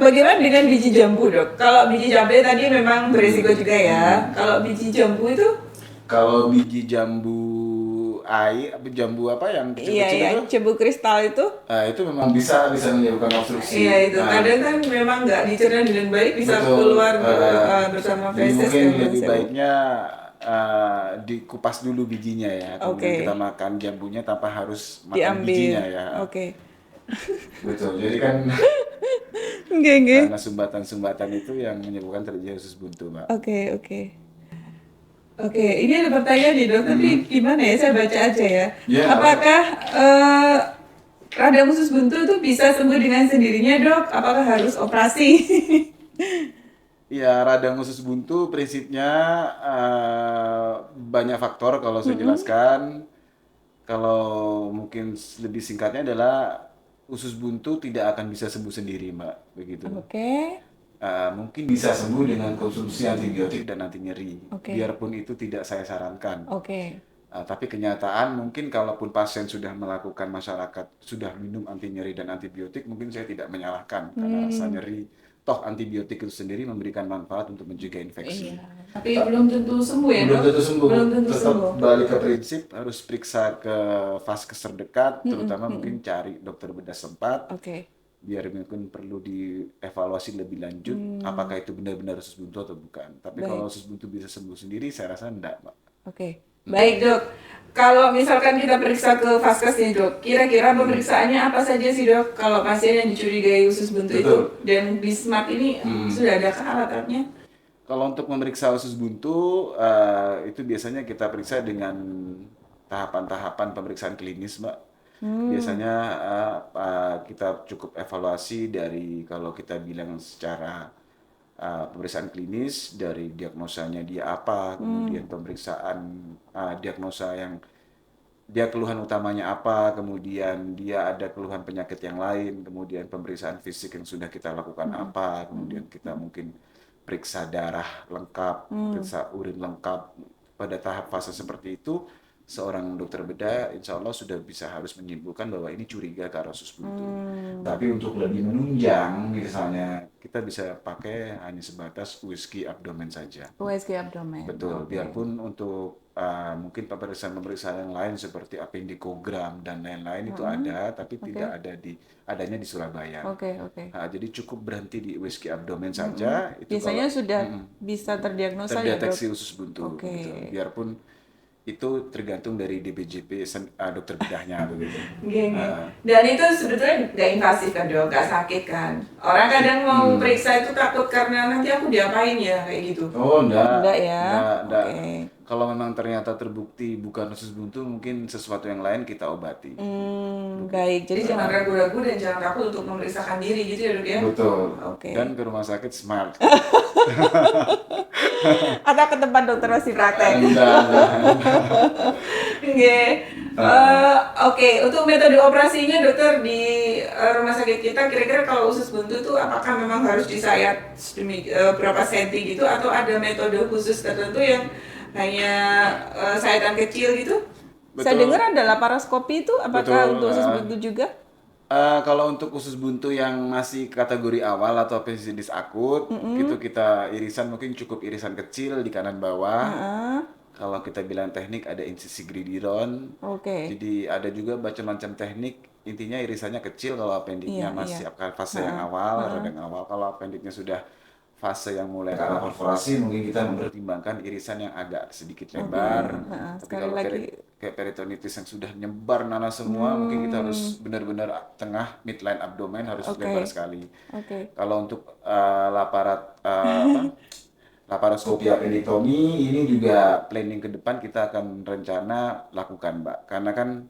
Bagaimana dengan biji jambu dok? Kalau biji jambu tadi memang berisiko juga ya. Kalau biji jambu itu? Kalau biji jambu jambu apa yang Iya kecil-kecil ya, itu, jambu kristal itu. itu memang bisa menyebabkan obstruksi. Iya itu. Nah, Kadang kan memang nggak dicerna dengan baik bisa betul. keluar bersama Jadi feses. mungkin kan, lebih Mas. baiknya dikupas dulu bijinya ya, kemudian Oke. kita makan jambunya tanpa harus makan Diambil. bijinya ya. Oke. Betul. Jadi kan Oke. karena sumbatan-sumbatan itu yang menyebabkan terjadi usus buntu, Mbak. Oke, ini ada pertanyaan nih dok, tapi gimana ya, saya baca aja ya. Ya. Apakah radang usus buntu itu bisa sembuh dengan sendirinya dok? Apakah harus operasi? Ya, radang usus buntu prinsipnya banyak faktor kalau saya jelaskan. Kalau mungkin lebih singkatnya adalah usus buntu tidak akan bisa sembuh sendiri, Mbak, begitu. Oke. Mungkin bisa sembuh dengan konsumsi antibiotik dan anti nyeri, Oke. biarpun itu tidak saya sarankan. Oke. Tapi kenyataan mungkin kalaupun pasien sudah melakukan, masyarakat sudah minum anti nyeri dan antibiotik, mungkin saya tidak menyalahkan karena rasa nyeri. Toh antibiotik itu sendiri memberikan manfaat untuk mencegah infeksi. Iya. Tapi belum tentu sembuh ya dok? Belum tentu sembuh. Belum tentu Tetap sembuh. balik ke prinsip harus periksa ke vaskes terdekat, terutama mungkin cari dokter bedah sempat. Oke. Biar mungkin perlu dievaluasi lebih lanjut apakah itu benar-benar usus buntu atau bukan. Tapi Baik. kalau usus buntu bisa sembuh sendiri, saya rasa enggak, Mbak. Oke. Baik dok. Kalau misalkan kita periksa ke vaskes nih dok, kira-kira pemeriksaannya apa saja sih dok? Kalau pasien yang dicurigai usus buntu itu, Betul. dan di Smart ini sudah ada alat-alatnya? Kalau untuk memeriksa usus buntu, itu biasanya kita periksa dengan tahapan-tahapan pemeriksaan klinis, Mbak. Biasanya kita cukup evaluasi dari, kalau kita bilang secara pemeriksaan klinis, dari diagnosanya dia apa, kemudian pemeriksaan diagnosa yang dia keluhan utamanya apa, kemudian dia ada keluhan penyakit yang lain, kemudian pemeriksaan fisik yang sudah kita lakukan apa, kemudian kita mungkin periksa darah lengkap, periksa urin lengkap. Pada tahap fase seperti itu, seorang dokter bedah insya Allah sudah bisa harus menyimpulkan bahwa ini curiga ke arah usus buntu. Tapi untuk lebih menunjang, misalnya kita bisa pakai hanya sebatas USG abdomen saja. USG abdomen. Betul, biarpun untuk mungkin pemeriksaan-pemeriksaan yang lain seperti apendikogram dan lain-lain itu ada, tapi tidak ada adanya di Surabaya. Oke. Jadi cukup berhenti di USG abdomen saja. Itu Biasanya kalau sudah bisa terdiagnosa ya dok? terdeteksi usus buntu. Oke. Gitu. Biarpun itu tergantung dari DPJP dokter bedahnya begitu. Dan itu sebetulnya nggak invasif kan dok, nggak sakit kan? Orang kadang mau periksa itu takut karena nanti aku diapain ya kayak gitu. Oh, enggak. Enggak ya? Enggak. Oke. Kalau memang ternyata terbukti bukan usus buntu, mungkin sesuatu yang lain kita obati. Baik, jadi jangan ragu-ragu dan jangan takut untuk memeriksakan diri gitu ya dok ya? Betul. Oke. Dan ke rumah sakit Smart. Atau ke tempat dokter masih praktek? Enggak. Oke. Oke, untuk metode operasinya dokter di rumah sakit kita, kira-kira kalau usus buntu itu apakah memang harus disayat berapa senti gitu, atau ada metode khusus tertentu yang hanya sayatan kecil gitu? Betul. Saya dengar ada laparoskopi itu, apakah Betul, untuk usus buntu juga? Kalau untuk usus buntu yang masih kategori awal atau apendisitis akut, itu kita irisan mungkin cukup irisan kecil di kanan bawah. Kalau kita bilang teknik ada insisi gridiron. Oke. Jadi ada juga macam-macam teknik. Intinya irisannya kecil kalau appendiknya Iya, masih iya. fase yang awal, radang awal. Kalau appendiknya sudah fase yang mulai ke arah perforasi, mungkin kita mempertimbangkan irisan yang agak sedikit lebar. Tapi sekali kalau lagi. kayak peritonitis yang sudah nyebar nanas semua, mungkin kita harus benar-benar tengah midline abdomen harus lebar sekali. Oke. Kalau untuk laparoskopi appendektomi ini juga planning ke depan kita akan rencana lakukan, Mbak. Karena kan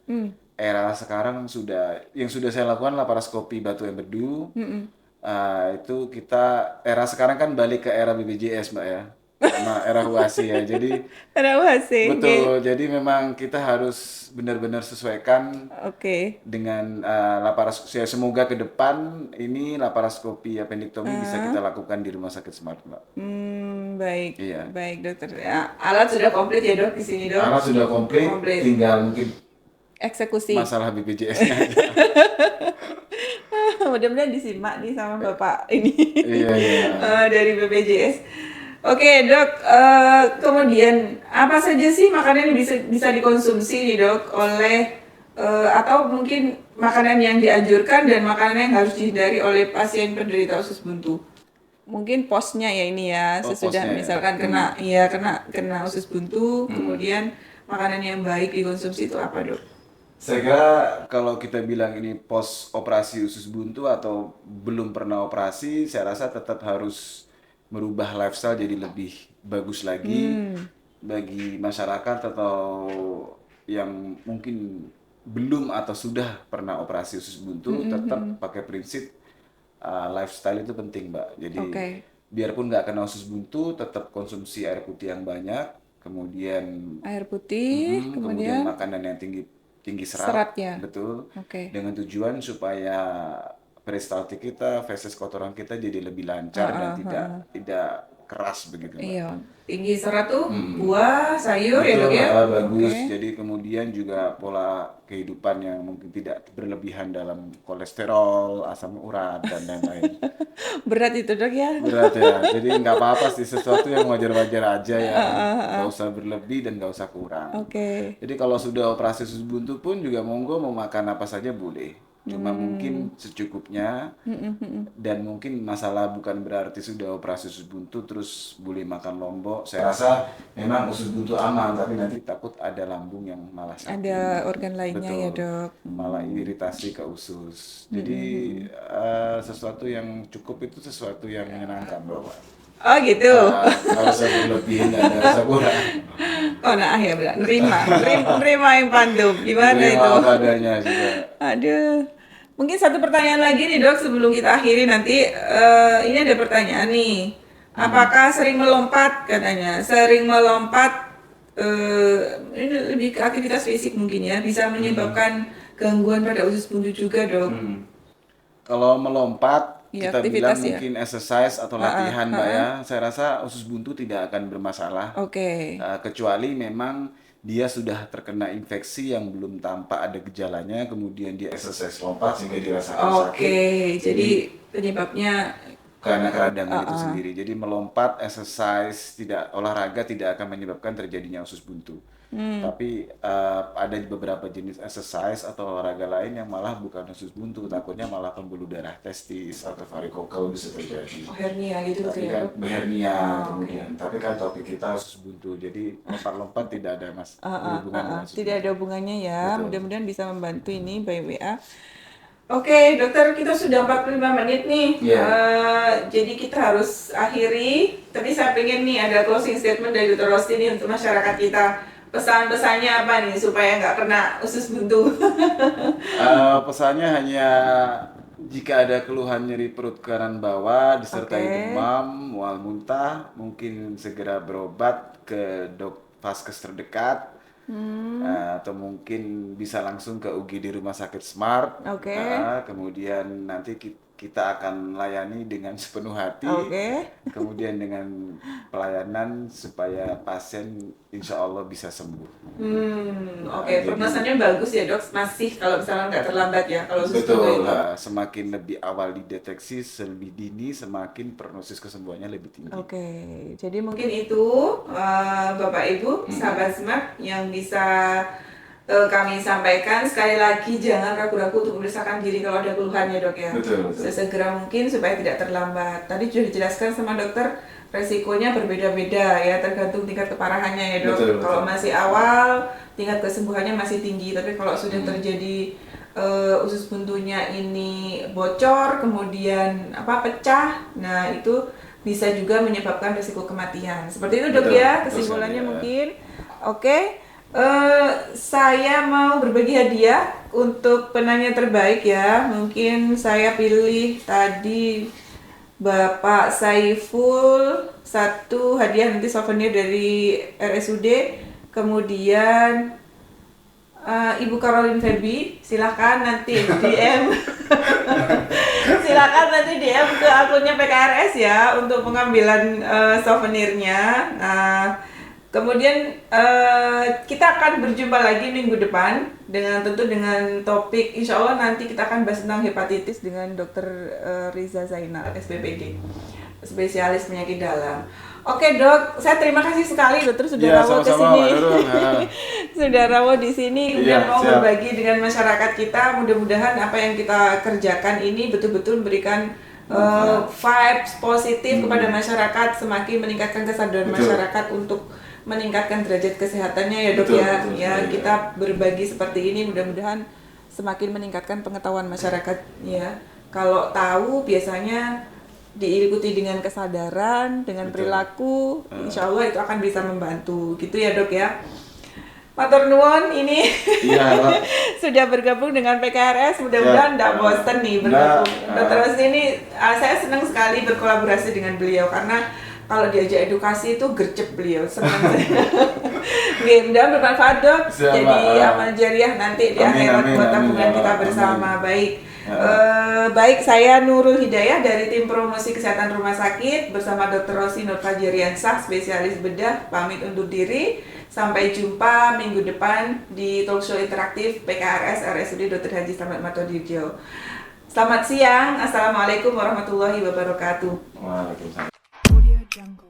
era sekarang yang sudah saya lakukan laparoskopi batu empedu. Itu kita era sekarang kan balik ke era BPJS, Mbak ya. Sama era UASI ya. Jadi Ada UHC. betul. Jadi memang kita harus benar-benar sesuaikan Oke. dengan laparoskopi. Semoga ke depan ini laparoskopi appendektomi bisa kita lakukan di Rumah Sakit Smart, Mbak. Baik. Iya. Baik, dokter. Ya, alat sudah komplit ya, Dok, di sini, Dok. Karena sudah komplit, Komplit. tinggal mungkin Eksekusi. masalah BPJS-nya aja. Mudah-mudahan disimak nih sama Bapak ini. Iya, iya. Dari BPJS. Oke, Dok. Kemudian apa saja sih makanan yang bisa dikonsumsi nih, Dok, oleh atau mungkin makanan yang dianjurkan dan makanan yang harus dihindari oleh pasien penderita usus buntu? Mungkin posnya ya ini ya, sesudah posnya ya. misalkan kena usus buntu, kemudian makanan yang baik dikonsumsi itu apa, Dok? Saya kira kalau kita bilang ini pos operasi usus buntu atau belum pernah operasi, saya rasa tetap harus merubah lifestyle jadi lebih bagus lagi bagi masyarakat atau yang mungkin belum atau sudah pernah operasi usus buntu, tetap pakai prinsip lifestyle itu penting, Mbak. Jadi Oke. biarpun nggak kena usus buntu, tetap konsumsi air putih yang banyak, kemudian Air putih, kemudian kemudian makanan yang tinggi serat, serat ya. betul. Oke. Dengan tujuan supaya peristaltik kita, feses kotoran kita jadi lebih lancar dan tidak keras begitu, Mbak. Iya, tinggi serat tuh buah, sayur ya, Dok Betul, ya. bagus. Jadi kemudian juga pola kehidupan yang mungkin tidak berlebihan dalam kolesterol, asam urat dan lain-lain. Berat itu, Dok ya. Berat ya. Jadi nggak apa-apa sih, sesuatu yang wajar-wajar aja ya. Nggak usah berlebih dan nggak usah kurang. Oke. Jadi kalau sudah operasi usus buntu pun juga monggo mau makan apa saja boleh. Cuma mungkin secukupnya dan mungkin masalah bukan berarti sudah operasi usus buntu terus boleh makan lombok. Saya rasa memang usus buntu aman tapi nanti takut ada lambung yang malah sakit. Ada organ lainnya ya, Betul. Dok. Malah iritasi ke usus. Jadi sesuatu yang cukup itu sesuatu yang menyenangkan, Bapak. Oh gitu. Nggak usah berlebihan, nggak usah kurang. Oh nah ya, berat. Nerima yang pandum. Gimana Terima itu? apa adanya juga. Aduh. Mungkin satu pertanyaan lagi nih, Dok, sebelum kita akhiri nanti. Ini ada pertanyaan nih. Apakah sering melompat katanya? Sering melompat, ini lebih ke aktivitas fisik mungkin ya, bisa menyebabkan gangguan pada usus buntu juga, Dok. Kalau melompat, Iya, kita bilang aktivitas ya. mungkin exercise atau latihan, Mbak ya. Saya rasa usus buntu tidak akan bermasalah. Oke. Kecuali memang dia sudah terkena infeksi yang belum tampak ada gejalanya, kemudian dia exercise lompat sehingga dirasakan sakit. Oke, jadi penyebabnya Karena keradangan itu sendiri. Jadi melompat, exercise, olahraga tidak akan menyebabkan terjadinya usus buntu. Tapi ada beberapa jenis exercise atau olahraga lain yang malah bukan usus buntu, takutnya malah pembuluh darah testis atau varikokel bisa terjadi. hernia gitu, Dok Tapi ya, kan Dok? hernia kemudian. Tapi kan topik kita usus buntu, jadi lompat-lompat tidak ada hubungan dengan usus Tidak ada hubungannya ya. Betul. Mudah-mudahan bisa membantu ini by WA. Oke, dokter, kita sudah 45 menit nih. Iya. Jadi kita harus akhiri. Tapi saya pengen nih ada closing statement dari Dr. Rosti nih untuk masyarakat kita. Pesan-pesannya apa nih supaya nggak kena usus buntu? Pesannya hanya jika ada keluhan nyeri perut kanan bawah disertai Oke. demam, mual muntah, mungkin segera berobat ke vaskes terdekat. Atau mungkin bisa langsung ke UGD Rumah Sakit Smart. Oke. Kemudian nanti kita akan layani dengan sepenuh hati. Oke. Kemudian dengan pelayanan supaya pasien insya Allah bisa sembuh. Oke, prognosanya bagus ya dok, masih kalau misalnya nggak terlambat ya kalau usus buntu Betul, itu. semakin lebih awal dideteksi, lebih dini, semakin prognosis kesembuhannya lebih tinggi. Oke, jadi mungkin itu Bapak Ibu, sahabat Smart yang bisa kami sampaikan. Sekali lagi jangan ragu-ragu untuk memeriksakan diri kalau ada keluhan ya dok ya. Betul. Sesegera mungkin supaya tidak terlambat. Tadi sudah dijelaskan sama dokter, resikonya berbeda-beda ya tergantung tingkat keparahannya ya dok. Betul. Kalau masih awal, tingkat kesembuhannya masih tinggi. Tapi kalau sudah terjadi usus buntunya ini bocor, kemudian pecah, nah itu bisa juga menyebabkan risiko kematian. Seperti itu dok. Betul. Ya, kesimpulannya Betul, mungkin. Oke. Saya mau berbagi hadiah untuk penanya terbaik ya. Mungkin saya pilih tadi Bapak Saiful, satu hadiah nanti souvenir dari RSUD. Kemudian Ibu Caroline Febi, silahkan nanti DM. Silakan nanti DM ke akunnya PKRS ya untuk pengambilan souvenirnya. Kemudian kita akan berjumpa lagi minggu depan dengan topik, insya Allah nanti kita akan bahas tentang hepatitis dengan Dr. Riza Zainal, SPPD, spesialis penyakit dalam. Oke dok, saya terima kasih sekali dokter sudah rawat ke sini. Sudah rawat di sini, kemudian mau berbagi dengan masyarakat kita. Mudah-mudahan apa yang kita kerjakan ini betul-betul memberikan vibes positif kepada masyarakat, semakin meningkatkan kesadaran masyarakat untuk meningkatkan derajat kesehatannya ya dok. Kita berbagi seperti ini mudah-mudahan semakin meningkatkan pengetahuan masyarakat ya. Kalau tahu biasanya diikuti dengan kesadaran, dengan perilaku, insya Allah itu akan bisa membantu gitu ya dok ya. Matur nuwun ini sudah bergabung dengan PKRS, mudah-mudahan tidak bosan nih bergabung. Terus ini saya senang sekali berkolaborasi dengan beliau karena kalau diajak edukasi itu gercep beliau, senang saya. Mudah-mudahan bermanfaat dok. Jadi amal jariah nanti di akhirat buat tabungan kita bersama. Baik, saya Nurul Hidayah dari tim promosi kesehatan rumah sakit bersama Dr. Rosi Nur Fajriansah, spesialis bedah, pamit undur diri. Sampai jumpa minggu depan di talkshow interaktif PKRS RSUD Dr. Haji Slamet Matodirjo. Selamat siang, assalamualaikum warahmatullahi wabarakatuh. Waalaikumsalam. Audio Jungle.